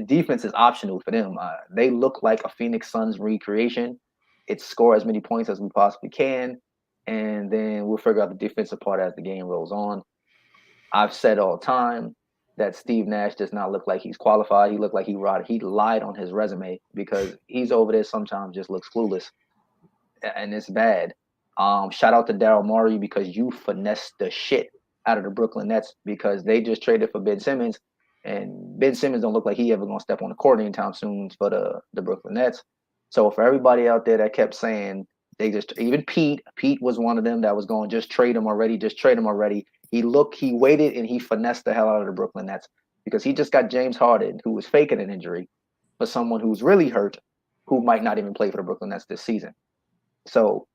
Defense is optional for them. They look like a Phoenix Suns recreation. It's score as many points as we possibly can, and then we'll figure out the defensive part as the game rolls on. I've said all the time that Steve Nash does not look like he's qualified. He looked like he lied on his resume because he's over there sometimes just looks clueless and it's bad. Shout out to Daryl Morey because you finessed the shit out of the Brooklyn Nets because they just traded for Ben Simmons, and Ben Simmons don't look like he ever gonna step on the court anytime soon for the Brooklyn Nets. So for everybody out there that kept saying they just even Pete was one of them that was going just trade him already, just trade him already. He waited and he finessed the hell out of the Brooklyn Nets because he just got James Harden, who was faking an injury, for someone who's really hurt, who might not even play for the Brooklyn Nets this season. So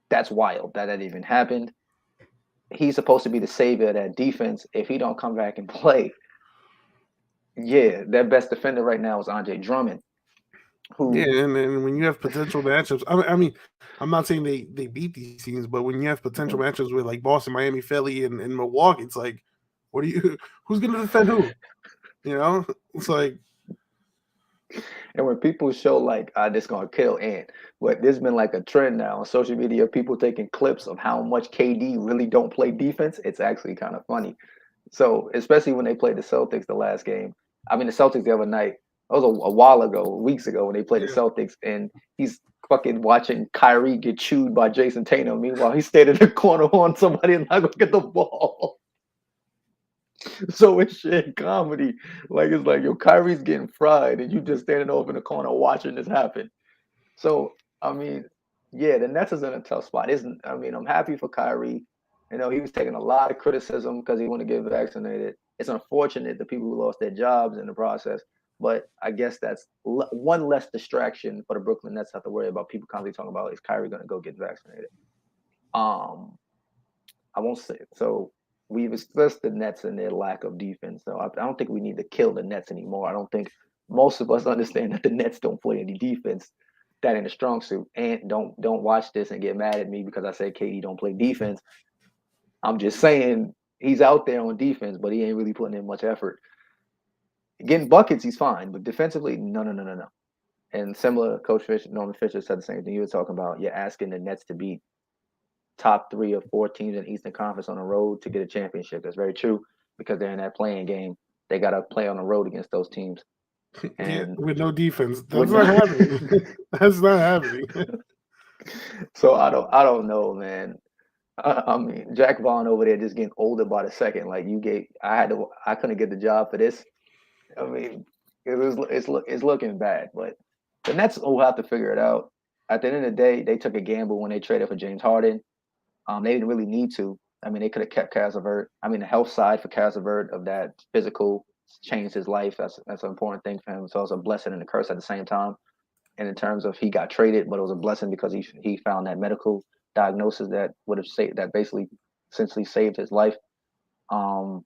that's wild that even happened. He's supposed to be the savior of that defense. If he don't come back and play, yeah, their best defender right now is Andre Drummond. Yeah, and when you have potential matchups, I mean, I'm not saying they beat these teams, but when you have potential matchups with like Boston, Miami, Philly, and Milwaukee, it's like, who's going to defend who? You know, it's like. And when people show like, this gonna kill Ant, but there's been like a trend now on social media, people taking clips of how much KD really don't play defense. It's actually kind of funny. So especially when they played the Celtics the last game. I mean, the Celtics the other night. That was a while ago, weeks ago, when they played the Celtics, and he's fucking watching Kyrie get chewed by Jason Tatum. Meanwhile, he's staying in the corner on somebody and not gonna get the ball. So it's shit comedy. Like it's like, yo, Kyrie's getting fried, and you just standing over in the corner watching this happen. So I mean, yeah, the Nets is in a tough spot. Isn't I mean, I'm happy for Kyrie. You know, he was taking a lot of criticism because he wanted to get vaccinated. It's unfortunate the people who lost their jobs in the process, but I guess that's one less distraction for the Brooklyn Nets have to worry about. People constantly talking about is Kyrie going to go get vaccinated? I won't say it. So we've discussed the Nets and their lack of defense. So I don't think we need to kill the Nets anymore. I don't think most of us understand that the Nets don't play any defense. That in a strong suit. And don't watch this and get mad at me because I said KD don't play defense. I'm just saying he's out there on defense, but he ain't really putting in much effort. Getting buckets, he's fine, but defensively, no. And similar, Coach Fisher, Norman Fisher said the same thing you were talking about. You're asking the Nets to beat top 3 or 4 teams in the Eastern Conference on the road to get a championship. That's very true because they're in that playing game. They got to play on the road against those teams. And with no defense, that's not happening. That's not happening. So I don't know, man. I mean, Jack Vaughn over there just getting older by the second. Like I couldn't get the job for this. I mean, it's looking bad, but the Nets will have to figure it out. At the end of the day, they took a gamble when they traded for James Harden. They didn't really need to. I mean, they could have kept Caris LeVert. I mean, the health side for Caris LeVert of that physical changed his life. That's an important thing for him. So it's a blessing and a curse at the same time. And in terms of he got traded, but it was a blessing because he found that medical diagnosis that would have basically essentially saved his life. But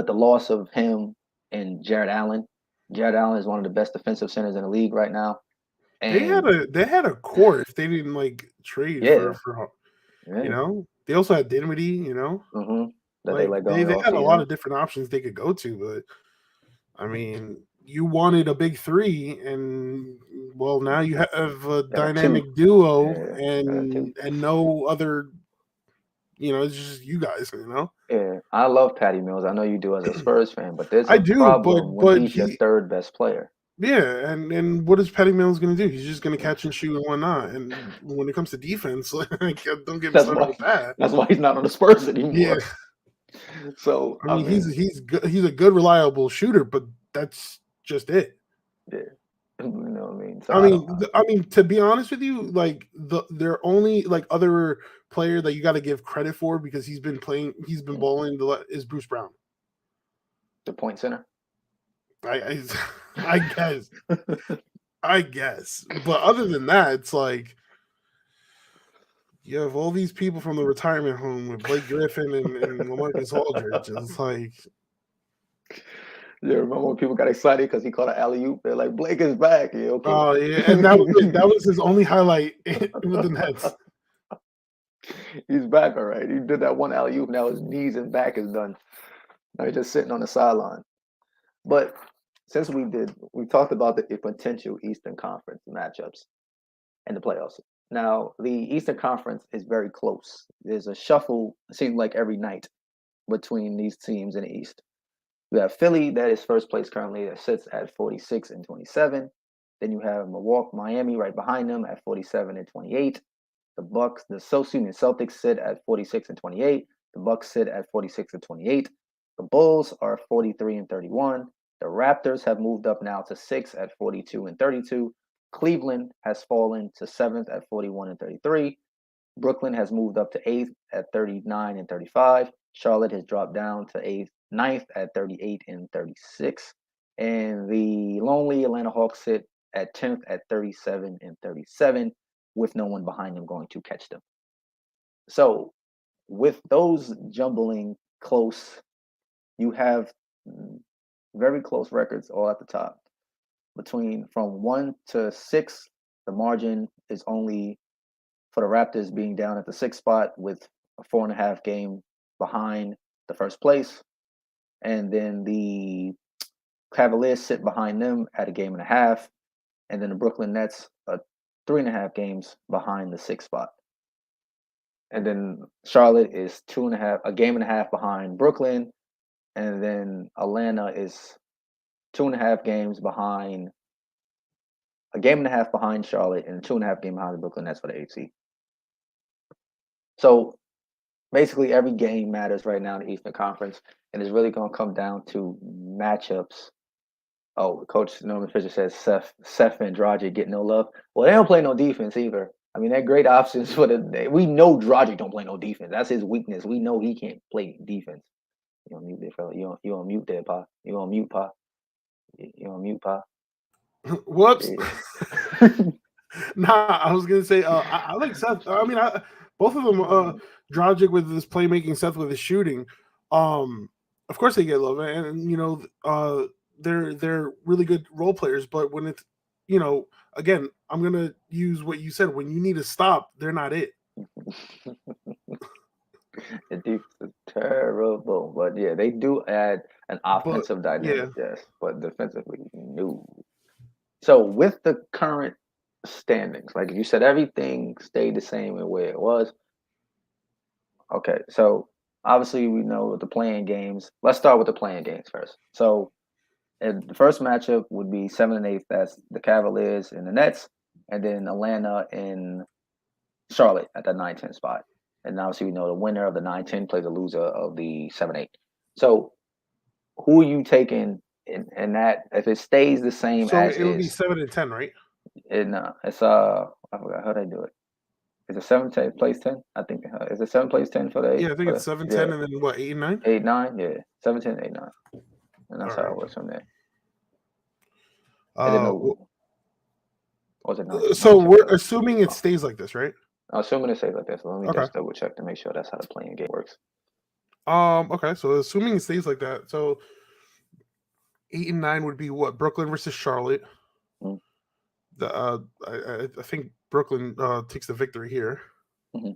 the loss of him and Jared Allen is one of the best defensive centers in the league right now. And they had a core if they didn't like trade for you know. They also had Dinwiddie, you know. Mm-hmm. They had a lot of different options they could go to, but I mean, you wanted a big 3, and well, now you have a dynamic duo and no other it's just you guys. Yeah, I love Patty Mills. I know you do as a Spurs fan, but there's I a do, problem when but he's your third best player. yeah, and what is Patty Mills going to do? He's just going to catch and shoot and whatnot. And when it comes to defense, like, don't get me That's started why with that. that's why he's not on the Spurs Yeah, anymore. So I I mean mean, he's good, he's a good reliable shooter, but that's just it. yeah, you know what I mean. So I I don't. mean, to be honest with you, like they're only like other player that you got to give credit for because he's been balling is Bruce Brown. The point center. I I guess, but other than that, it's like you have all these people from the retirement home with Blake Griffin and LaMarcus Aldridge. It's like, Yeah, remember when people got excited because he caught an alley oop? They're like, Blake is back. Yeah, okay. oh yeah, and that was it. That was his only highlight with the Nets. He's back, all right. He did that one alley oop. Now his knees and back is done. Now he's just sitting on the sideline. But since we talked about the potential Eastern Conference matchups and the playoffs. Now the Eastern Conference is very close. There's a shuffle, it seems like every night between these teams in the East. You have Philly that is first place currently that sits at 46 and 27. Then you have Miami right behind them at 47 and 28. The Bucks, the Celtics sit at 46 and 28. The Bucks sit at 46 and 28. The Bulls are 43 and 31. The Raptors have moved up now to 6 at 42 and 32. Cleveland has fallen to 7th at 41 and 33. Brooklyn has moved up to 8th at 39 and 35. Charlotte has dropped down to 8th, 9th at 38 and 36. And the lonely Atlanta Hawks sit at 10th at 37 and 37, with no one behind them going to catch them. So, with those jumbling close, you have very close records all at the top. From 1 to 6, the margin is only for the Raptors being down at the 6th spot with a 4.5 game behind the first place. And then the Cavaliers sit behind them at a game and a half. And then the Brooklyn Nets are 3.5 games behind the 6th spot. And then Charlotte is a game and a half behind Brooklyn. And then Atlanta is 2.5 games behind, a game and a half behind Charlotte, and 2.5 games behind the Brooklyn Nets for the 8th seed. So basically every game matters right now in the Eastern Conference, and it's really going to come down to matchups. Oh, Coach Norman Fisher says Seth and Dragic get no love. Well, they don't play no defense either. I mean, they're great options for we know Dragic don't play no defense. That's his weakness. We know he can't play defense. You on mute there, fella. You on mute there, Pa. You on mute, Pa. You on mute, Pa. Whoops. Yeah. Nah, I was gonna say I like Seth. I mean, both of them, Dragic with his playmaking, Seth with his shooting. Of course they get love, and they're really good role players. But when it's again, I'm gonna use what you said. When you need to stop, they're not it. The defense is terrible, but yeah, they do add an offensive dynamic, yes, but defensively, no. So with the current standings, like you said, everything stayed the same in where it was. Okay, so obviously we know the playing games. Let's start with the playing games first. So, and the first matchup would be 7 and 8. That's the Cavaliers and the Nets, and then Atlanta and Charlotte at the 9-10 spot. And obviously we know the winner of the 9-10 plays the loser of the 7-8. So, who are you taking in that? If it stays the same so as it'll be 7 and 10, right? It's I forgot how they do it. Is it 7 plays 10? I think is it 7 plays 10 for the Yeah, I think it's 7, 10, and then what, 8 and 9? 8, 9, yeah, 7, 10, 8, 9, and that's All how right. it works from there. I didn't know. Was it 9? So we're assuming it stays like this, right? Assuming it stays like this. So let me just double check to make sure that's how the playing game works. Okay, so assuming it stays like that, so 8 and 9 would be what? Brooklyn versus Charlotte. I think Brooklyn takes the victory here. Mm-hmm.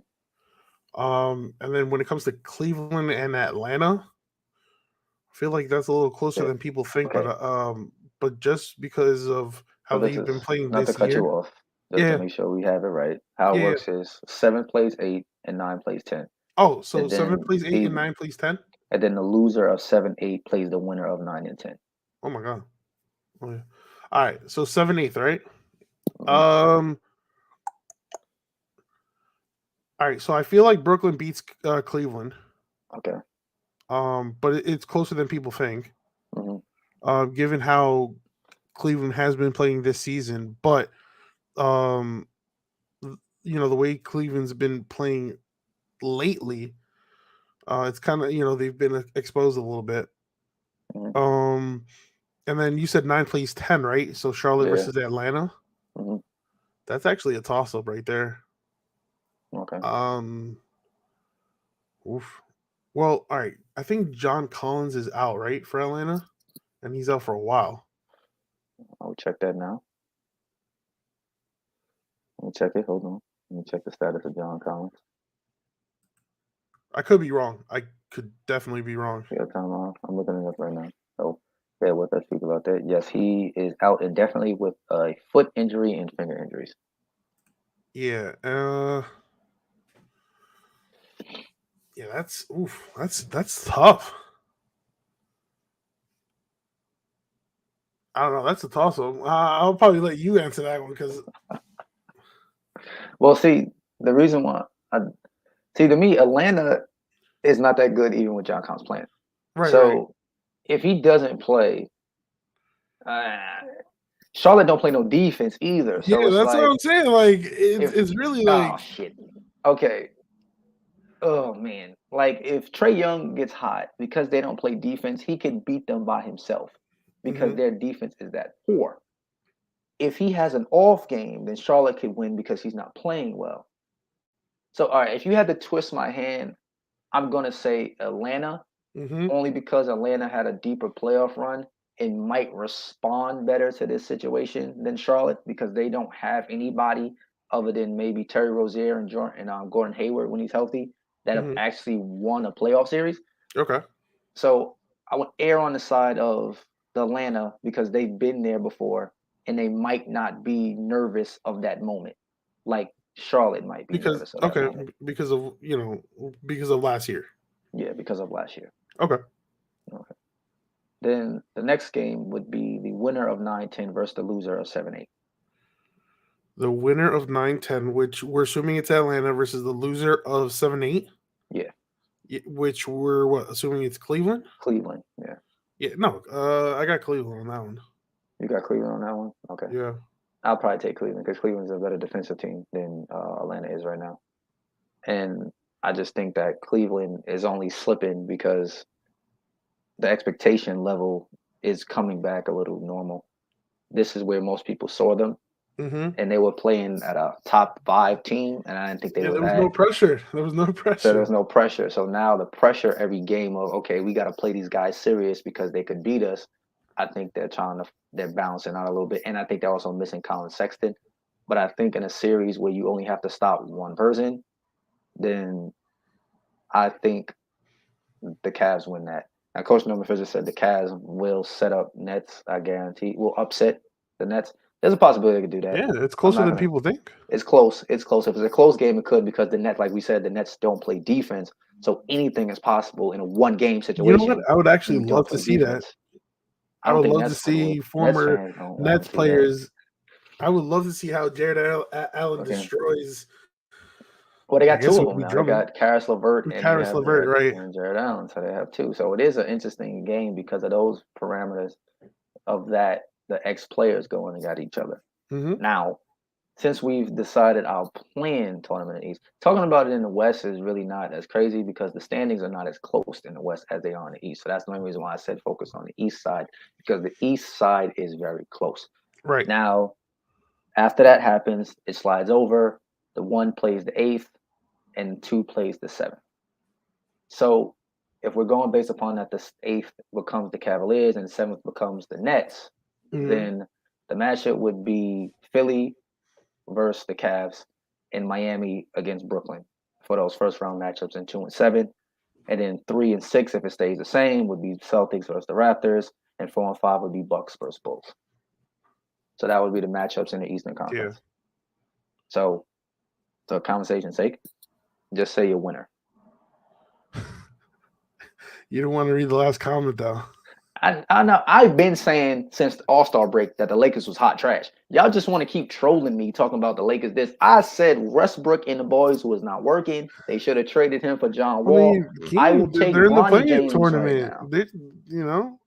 And then when it comes to Cleveland and Atlanta, I feel like that's a little closer than people think. Okay. But just because of how they've been playing not this to cut year, you off, just to make sure we have it right. How it works is 7 plays 8 and 9 plays 10. Oh, so and 7 then plays 8 and the 9 plays 10? and then the loser of 7-8 plays the winner of 9 and 10. Oh my god. Oh, yeah. All right, so 7/8, right? Mhm. Um. All right, so I feel like Brooklyn beats Cleveland. Okay. But it's closer than people think. Hmm. Given how Cleveland has been playing this season, but um, the way Cleveland's been playing lately, it's kind of they've been exposed a little bit. Hmm. Um, and then you said 9 plays 10, right? So Charlotte Yeah. versus Atlanta. Hmm. That's actually a toss up right there. Okay. Um, oof. Well, all right. I think John Collins is out, right, for Atlanta, and he's out for a while. I'll check that now. Let me check it. Hold on. Let me check the status of John Collins. I could be wrong. I could definitely be wrong. Yeah, time off. I'm looking it up right now. So bear with us, speak about that. Yes, he is out indefinitely with a foot injury and finger injuries. Yeah. Yeah. That's oof. That's tough. I don't know. That's a toss up. I'll probably let you answer that one because Well, see, the reason why I see to me, Atlanta is not that good even with John Collins playing. right. So if he doesn't play, uh, Charlotte don't play no defense either. Yeah, So it's that's what like I'm saying. Like it's if it's really oh like shit. Okay. Oh man. Like if Trey Young gets hot because they don't play defense, he can beat them by himself because mhm, their defense is that poor. If he has an off game, then Charlotte could win because he's not playing well. So all right, if you had to twist my hand, I'm gonna say Atlanta mhm, only because Atlanta had a deeper playoff run and might respond better to this situation than Charlotte because they don't have anybody other than maybe Terry Rozier and Gordon Hayward when he's healthy that have mhm. actually won a playoff series. Okay. So I would err on the side of the Atlanta because they've been there before and they might not be nervous of that moment, like Charlotte might be Because nervous of that okay, moment. because of last year. Yeah, because of last year. Okay. Okay. Then the next game would be the winner of 9-10 versus the loser of 7-8. The winner of 9-10, which we're assuming it's Atlanta versus the loser of 7-8, Yeah, which we're what assuming it's Cleveland. Cleveland. Yeah, Yeah, no, I got Cleveland on that one. you got Cleveland on that one. Okay, Yeah. I'll probably take Cleveland because Cleveland's a better defensive team than Atlanta is right now, and I just think that Cleveland is only slipping because the expectation level is coming back a little normal. This is where most people saw them, Mm-hmm. and they were playing at a top 5 team, and I didn't think they Yeah, were there was that. no pressure. There was no So pressure. there's no pressure. So now the pressure every game of okay, we got to play these guys serious because they could beat us. I think they're balancing out a little bit, and I think they're also missing Colin Sexton. But I think in a series where you only have to stop one person, then I think the Cavs win that. Now, Coach Norman Fisher said the Cavs will set up Nets. I guarantee will upset the Nets. There's a possibility they could do that. Yeah, it's I'm closer not than gonna. people think. It's close. It's close. If it's a close game, it could because the Nets, like we said, the Nets don't play defense. So anything is possible in a one game You know what? situation I would when actually you don't love to play see that. defense. I I don't would think love to Nets fans would. see Nets former fans don't want Nets to see that. players. I would love to see how Allen Okay. destroys. Well, they I got guess two it of would them be now. They Drummond, got Karis LeVert and they Karis have LeVert, right? Jared Allen. So they have two. So it is an interesting game because of those parameters of that the ex players going at each other. Mm-hmm. Now, since we've decided our planned tournament in the East, talking about it in the West is really not as crazy because the standings are not as close in the West as they are in the East. So that's the only reason why I said focus on the East side because the East side is very close. Right. Now, after that happens, it slides over. The one plays the eighth, and two plays the seventh. So if we're going based upon that, the eighth becomes the Cavaliers and the seventh becomes the Nets, Mm-hmm. then the matchup would be Philly versus the Cavs and Miami against Brooklyn for those first round matchups in 2 and 7. And then 3 and 6, if it stays the same, would be Celtics versus the Raptors, and 4 and 5 would be Bucks versus Bulls. So that would be the matchups in the Eastern Yeah. Conference. So, for conversation's sake, just say your winner. You don't want to read the last comment though. I know I've been saying since the All-Star break that the Lakers was hot trash. Y'all just want to keep trolling me talking about the Lakers. I said Westbrook and the boys was not working. They should have traded him for John I Wall. mean, I will take they're in the Bronny play-in James right tournament. now, They, you know,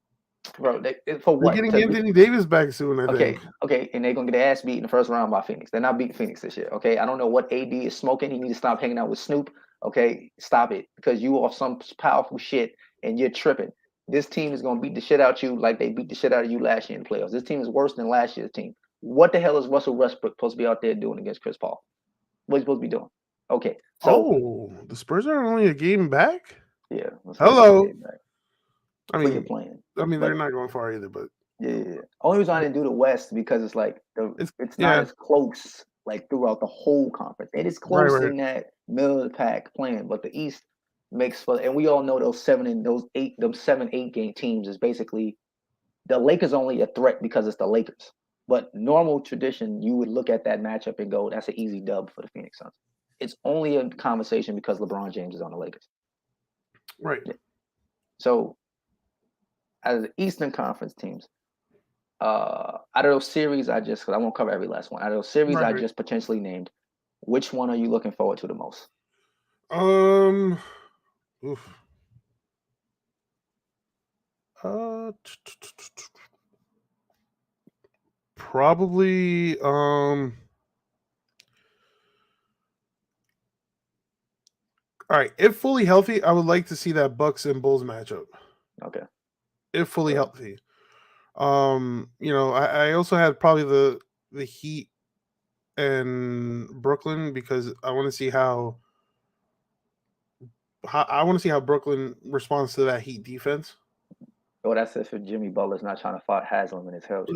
bro. For they're what? getting Anthony Davis back soon. I think. Okay, and they're gonna get their ass beat in the first round by Phoenix. They're not beating Phoenix this year. Okay, I don't know what AD is smoking. He needs to stop hanging out with Snoop. Okay, stop it because you are some powerful shit and you're tripping. This team is gonna beat the shit out you like they beat the shit out of you last year in the playoffs. This team is worse than last year's team. What the hell is Russell Westbrook supposed to be out there doing against Chris Paul? What is he supposed to be doing? Okay, so the Spurs are only a game back. Yeah. Hello. I Who you're mean, playing? they're not going far either, but yeah. Only reason I didn't do the West because it's like it's not as close like throughout the whole conference. It is close right. in that middle of the pack playing, but the East makes for, and we all know those 7-8 game teams is basically the Lakers only a threat because it's the Lakers. But normal tradition, you would look at that matchup and go, that's an easy dub for the Phoenix Suns. It's only a conversation because LeBron James is on the Lakers. Right. Yeah. So as the Eastern Conference teams, out of those series because I won't cover every last one. Out of those series I just potentially named, which one are you looking forward to the most? Oof. Probably all right, if fully healthy, I would like to see that Bucks and Bulls matchup. Okay. If fully healthy. I also had probably the Heat and Brooklyn because I want to see how Brooklyn responds to that Heat defense. Oh, that's if Jimmy Butler's not trying to fight Haslam in his health.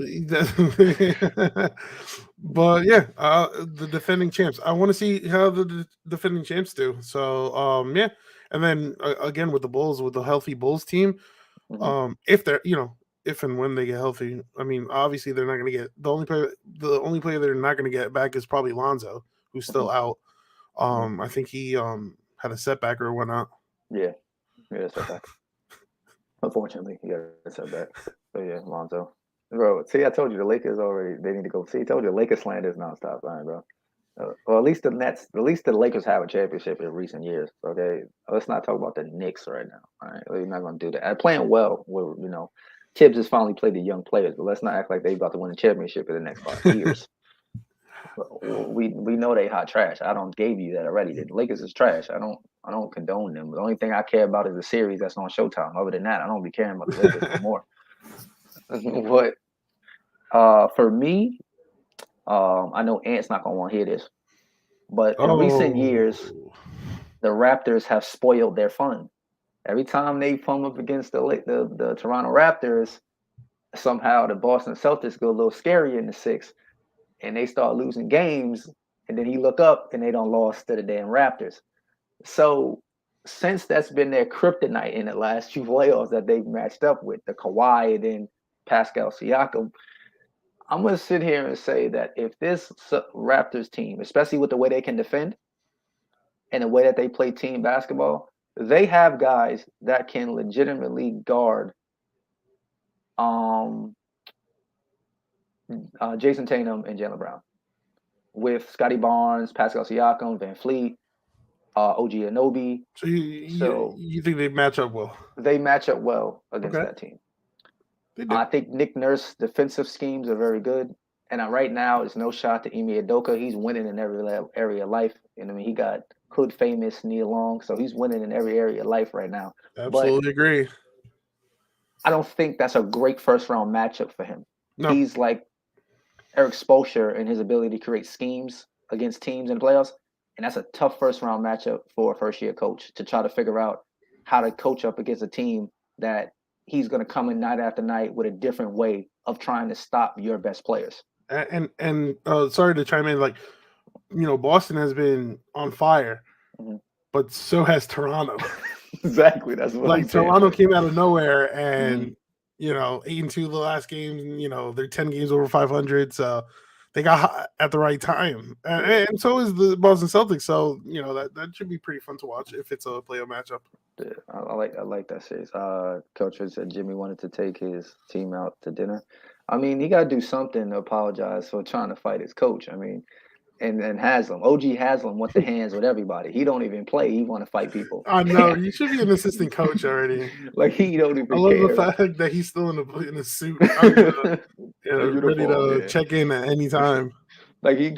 But yeah, the defending champs. I want to see how the defending champs do. So yeah, and then again with the Bulls, with the healthy Bulls team, if they're if and when they get healthy. I mean, obviously they're not going to get the only player they're not going to get back is probably Lonzo, who's still out. I think he had a setback or whatnot. Yeah, setback. Unfortunately, he got a setback. So yeah, Lonzo. Bro, see, I told you the Lakers they need to go. See, I told you the Lakers slander is nonstop, bro. Well, at least the Lakers have a championship in recent years. Okay, let's not talk about the Knicks right now. All right, we're not going to do that. I'm playing well. Where Tibbs has finally played the young players, but let's not act like they're about to win a championship in the next 5 years. We know they hot trash. I don't gave you that already. The Lakers is trash. I don't condone them. The only thing I care about is the series that's on Showtime. Other than that, I don't be caring about the Lakers anymore. But for me, I know Ant's not gonna want to hear this, but in recent years, the Raptors have spoiled their fun. Every time they come up against the Toronto Raptors, somehow the Boston Celtics go a little scary in the 6, and they start losing games, and then you look up and they don't lost to the damn Raptors. So since that's been their kryptonite in the last 2 playoffs that they've matched up with, the Kawhi and then Pascal Siakam, I'm going to sit here and say that if this Raptors team, especially with the way they can defend and the way that they play team basketball, they have guys that can legitimately guard Jason Tatum and Jaylen Brown with Scotty Barnes, Pascal Siakam, Van Fleet, OG Anunoby. So you think they match up well? They match up well against that team. I think Nick Nurse's defensive schemes are very good. And right now, it's no shot to Ime Udoka. He's winning in every area of life. And I mean, he got hood famous Nia Long, so he's winning in every area of life right now. Absolutely agree. I don't think that's a great first round matchup for him. No. He's like Eric Spoelstra in his ability to create schemes against teams in the playoffs. And that's a tough first round matchup for a first year coach to try to figure out how to coach up against a team that he's going to come in night after night with a different way of trying to stop your best players. And sorry to chime in, like, Boston has been on fire, but so has Toronto. Exactly. That's what like Toronto came out of nowhere and 8-2 the last game. They're 10 games over 500. So they got hot at the right time, and so is the Boston Celtics. So that should be pretty fun to watch if it's a playoff matchup. Yeah, I like that series. Coach said Jimmy wanted to take his team out to dinner. I mean, he got to do something to apologize for trying to fight his coach. I mean, and Haslam, OG Haslam, want the hands with everybody. He don't even play. He want to fight people. I know you should be an assistant coach already. Like he don't I even love the care. fact that he's still in a suit. I mean, A ready uniform, to yeah. check in at any time. Like he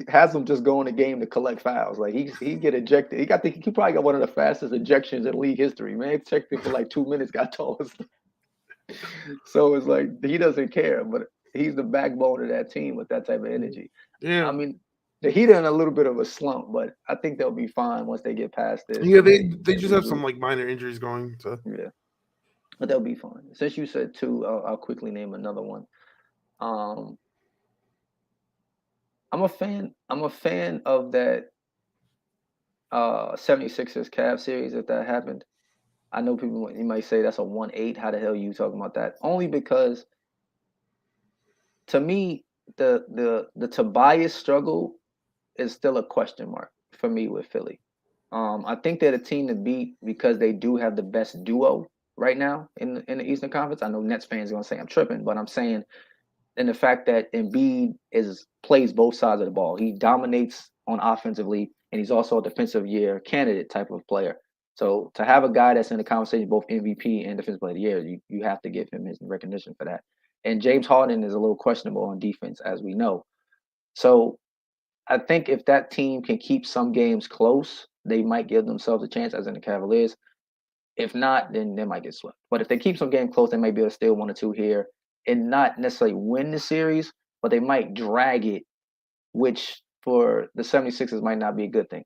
has him just go in the game to collect fouls. Like he get ejected. He probably got one of the fastest ejections in league history. Man, he checked it for like 2 minutes, got tossed. So it's like he doesn't care, but he's the backbone of that team with that type of energy. I Yeah, mean, the Heat are in a little bit of a slump, but I think they'll be fine once they get past this yeah. and They they just have some regroup. like minor injuries going. So Yeah, but they'll be fine. Since you said two, I'll quickly name another one. Um, I'm a fan. I'm a fan of that 76ers Cavs series if that happened. I know people you might say that's a 1-8. How the hell are you talking about that? Only because to me the Tobias struggle is still a question mark for me with Philly. I think they're the team to beat because they do have the best duo right now in the Eastern Conference. I know Nets fans are gonna say I'm tripping, but I'm saying in the fact that Embiid plays both sides of the ball. He dominates on offensively, and he's also a defensive year candidate type of player. So to have a guy that's in the conversation both MVP and defensive player of the year, you have to give him his recognition for that. And James Harden is a little questionable on defense, as we know. So I think if that team can keep some games close, they might give themselves a chance, as in the Cavaliers. If not, then they might get swept. But if they keep some game close, they may be able to steal one or two here and not necessarily win the series, but they might drag it, which for the 76ers might not be a good thing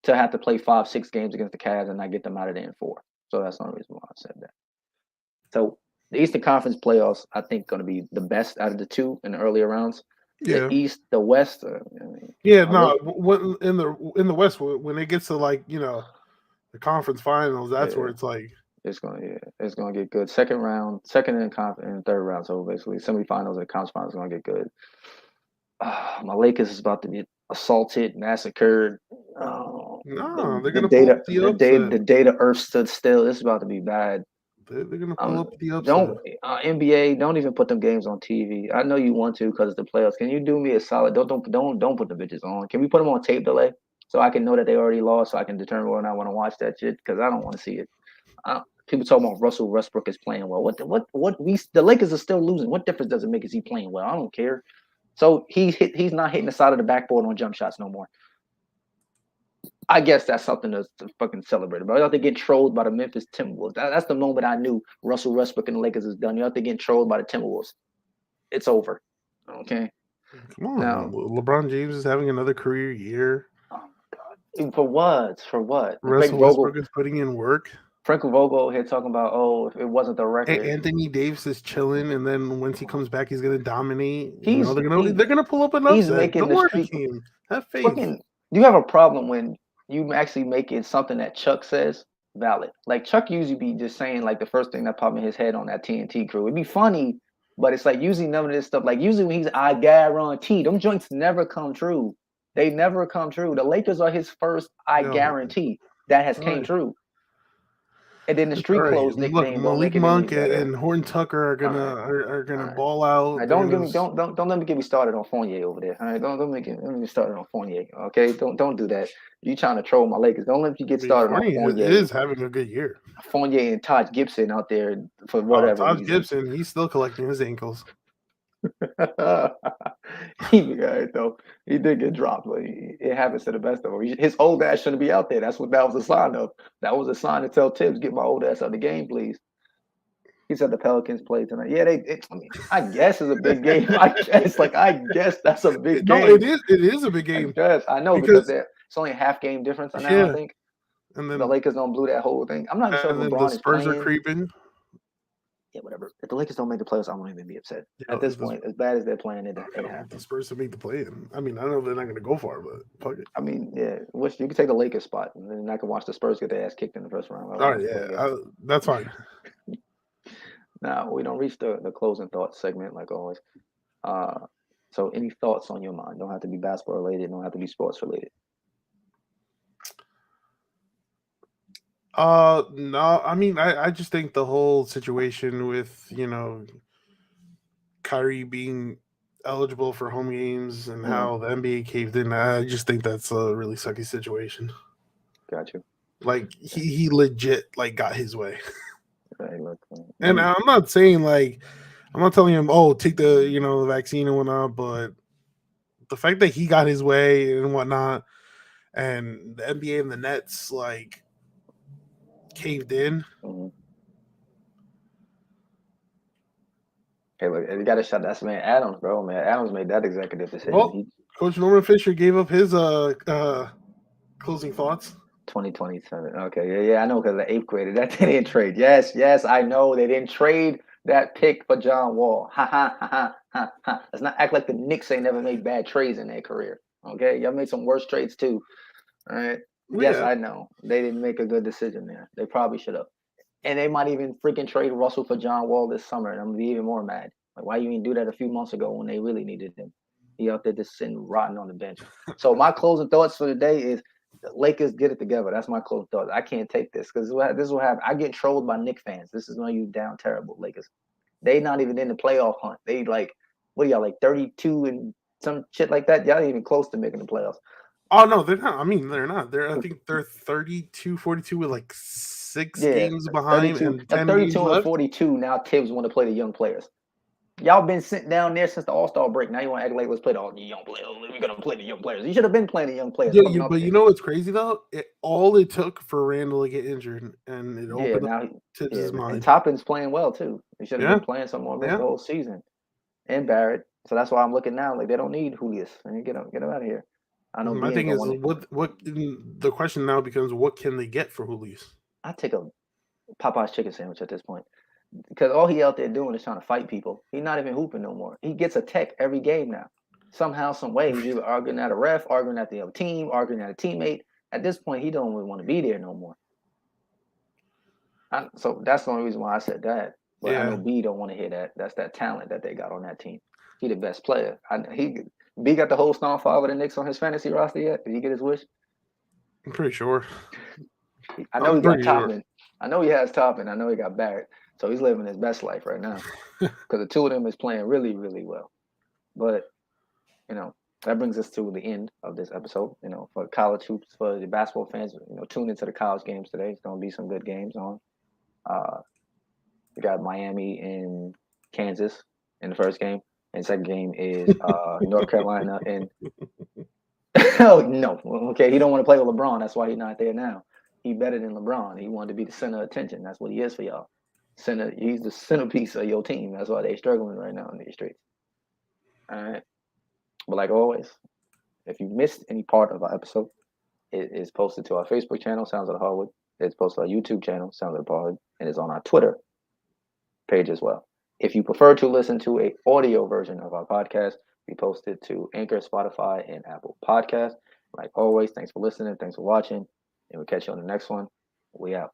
to have to play 5, 6 games against the Cavs and not get them out of there in 4. So that's the only reason why I said that. So the Eastern Conference playoffs, I think, going to be the best out of the two in the earlier rounds. The yeah, East, the West, yeah. my No, lake, when in the West, when it gets to like the conference finals, that's where yeah, it's like, it's gonna get good. Second round, second and third round. So basically, semifinals and conference finals are gonna get good. My Lakers is about to get assaulted, massacred. no, they're The gonna pull data, up the upset. the data Earth stood still. This is about to be bad. They're gonna pull up the Don't upset. NBA, don't even put them games on TV. I know you want to because it's the playoffs. Can you do me a solid? Don't put the bitches on. Can we put them on tape delay so I can know that they already lost, so I can determine whether or not I want to watch that shit? Because I don't want to see it. People talking about Russell Westbrook is playing well. The Lakers are still losing. What difference does it make? Is he playing well? I don't care. So he's not hitting the side of the backboard on jump shots no more. I guess that's something to fucking celebrate about. You have to get trolled by the Memphis Timberwolves. That's the moment I knew Russell Westbrook and the Lakers is done. You have to get trolled by the Timberwolves. It's over. Okay. Come on, Now, LeBron James is having another career year. oh God, for what? For what? Russell Westbrook is putting in work. Frank Vogel here talking about, oh, if it wasn't the record, Anthony Davis is chilling, and then once he comes back, he's gonna dominate. he's They're gonna pull up an he's upset. making Don't the worry, street team. Have faith. fucking. You have a problem when you actually make it something that Chuck says valid. Like Chuck usually be just saying like the first thing that popped in his head on that TNT crew. It'd be funny, but it's like usually none of this stuff. Like usually when he's I guarantee, them joints never come true. They never come true. The Lakers are his first I No, guarantee that has all came right. true. And then the It's all street right. clothes Look, nickname don't Malik make it any Monk better. and Horton Tucker are All gonna right. are All gonna right. ball All out. right, They're don't give gonna me don't let me get me started on Fournier over there. All right, don't let me started on Fournier. Okay, don't do that. You trying to troll my Lakers? Don't let me get started on Fournier Fournier, is having a good year. Fournier and Todd Gibson out there for Oh, whatever Taj reason. Gibson, he's still collecting his ankles. He though he did get dropped, but it happens to the best of them. His old ass shouldn't be out there. That's what that was a sign of. That was a sign to tell Tibbs, get my old ass out of the game, please. He said the Pelicans played tonight. Yeah, I mean, I guess it's a big game. I guess that's a big No, game. it is a big I game guess I know because because it's only a half game difference now. I yeah, think and the then Lakers don't blew that whole thing. I'm not even sure if the LeBron is Spurs are playing. creeping. Yeah, whatever. If the Lakers don't make the playoffs, I won't even be upset. You At know, this if point, as bad as they're playing, it I want the happens. Spurs to make the play in. I mean, I know they're not going to go far, but fuck it. I mean, yeah, you can take the Lakers spot, and then I can watch the Spurs get their ass kicked in the first round. All right, yeah, that's fine. Now we don't reach the closing thoughts segment like always. So, any thoughts on your mind? Don't have to be basketball related. Don't have to be sports related. No, I mean, I just think the whole situation with, Kyrie being eligible for home games and how the NBA caved in, I just think that's a really sucky situation. Got you. Like he legit like got his way. Right, look, And I'm not saying like I'm not telling him, oh, take the the vaccine and whatnot, but the fact that he got his way and whatnot, and the NBA and the Nets like caved in. Hey, look, you got to shut that man Adams, bro. Man, Adams made that executive decision. Well, Coach Norman Fisher gave up his closing thoughts. 2027. Okay, yeah, I know because the 8th grader that they didn't trade. Yes, I know they didn't trade that pick for John Wall. Ha ha ha ha ha ha. Let's not act like the Knicks ain't never made bad trades in their career. Okay, y'all made some worse trades too. All right. Yes, I know they didn't make a good decision there. They probably should have. And they might even freaking trade Russell for John Wall this summer, and I'm gonna be even more mad. Like, why you didn't do that a few months ago when they really needed him? He out there just sitting rotten on the bench. So my closing thoughts for the day is the Lakers get it together. That's my closing thoughts. I can't take this because this is what happened. I get trolled by Knicks fans. This is when you down terrible Lakers. They not even in the playoff hunt. They like, what are y'all like 32 and some shit like that? Y'all ain't even close to making the playoffs. Oh no, they're not. I mean, they're not. I think they're 32-42 with like 6 games behind 32, and 10 32 games and left. 42. Now Tibbs want to play the young players. Y'all been sitting down there since the All-Star break. Now you want to act like let's play the young players. We're gonna play the young players. You should have been playing the young players. Yeah, but you know what's crazy though? All it took for Randall to get injured, and it opened up Tibbs' mind. And Toppin's playing well too. He should have been playing some more the whole season. And Barrett. So that's why I'm looking now. Like they don't need Julius. I mean, get him out of here. I know. My thing is, what the question now becomes: what can they get for Julius? I take a Popeye's chicken sandwich at this point. Because all he out there doing is trying to fight people. He's not even hooping no more. He gets a tech every game now. Somehow, some way, he's either arguing at a ref, arguing at the other team, arguing at a teammate. At this point, he don't even want to be there no more. So that's the only reason why I said that. But I know B don't want to hear that. That's that talent that they got on that team. He the best player. B got the whole starting five of the Knicks on his fantasy roster yet? Did he get his wish? I'm pretty sure. I know he got Toppin. I know he has Toppin. I know he got Barrett. So he's living his best life right now because the two of them is playing really, really well. But, that brings us to the end of this episode. For college hoops, for the basketball fans, tune into the college games today. It's going to be some good games on. We got Miami and Kansas in the first game. And the second game is North Carolina. And oh, no. Okay, he don't want to play with LeBron. That's why he's not there now. He better than LeBron. He wanted to be the center of attention. That's what he is for y'all. He's the centerpiece of your team. That's why they're struggling right now in these streets. All right. But like always, if you missed any part of our episode, it is posted to our Facebook channel, Sounds of the Hardwood. It's posted to our YouTube channel, Sounds of the Hardwood, and it's on our Twitter page as well. If you prefer to listen to an audio version of our podcast, we post it to Anchor, Spotify, and Apple Podcasts. Like always, thanks for listening. Thanks for watching. And we'll catch you on the next one. We out.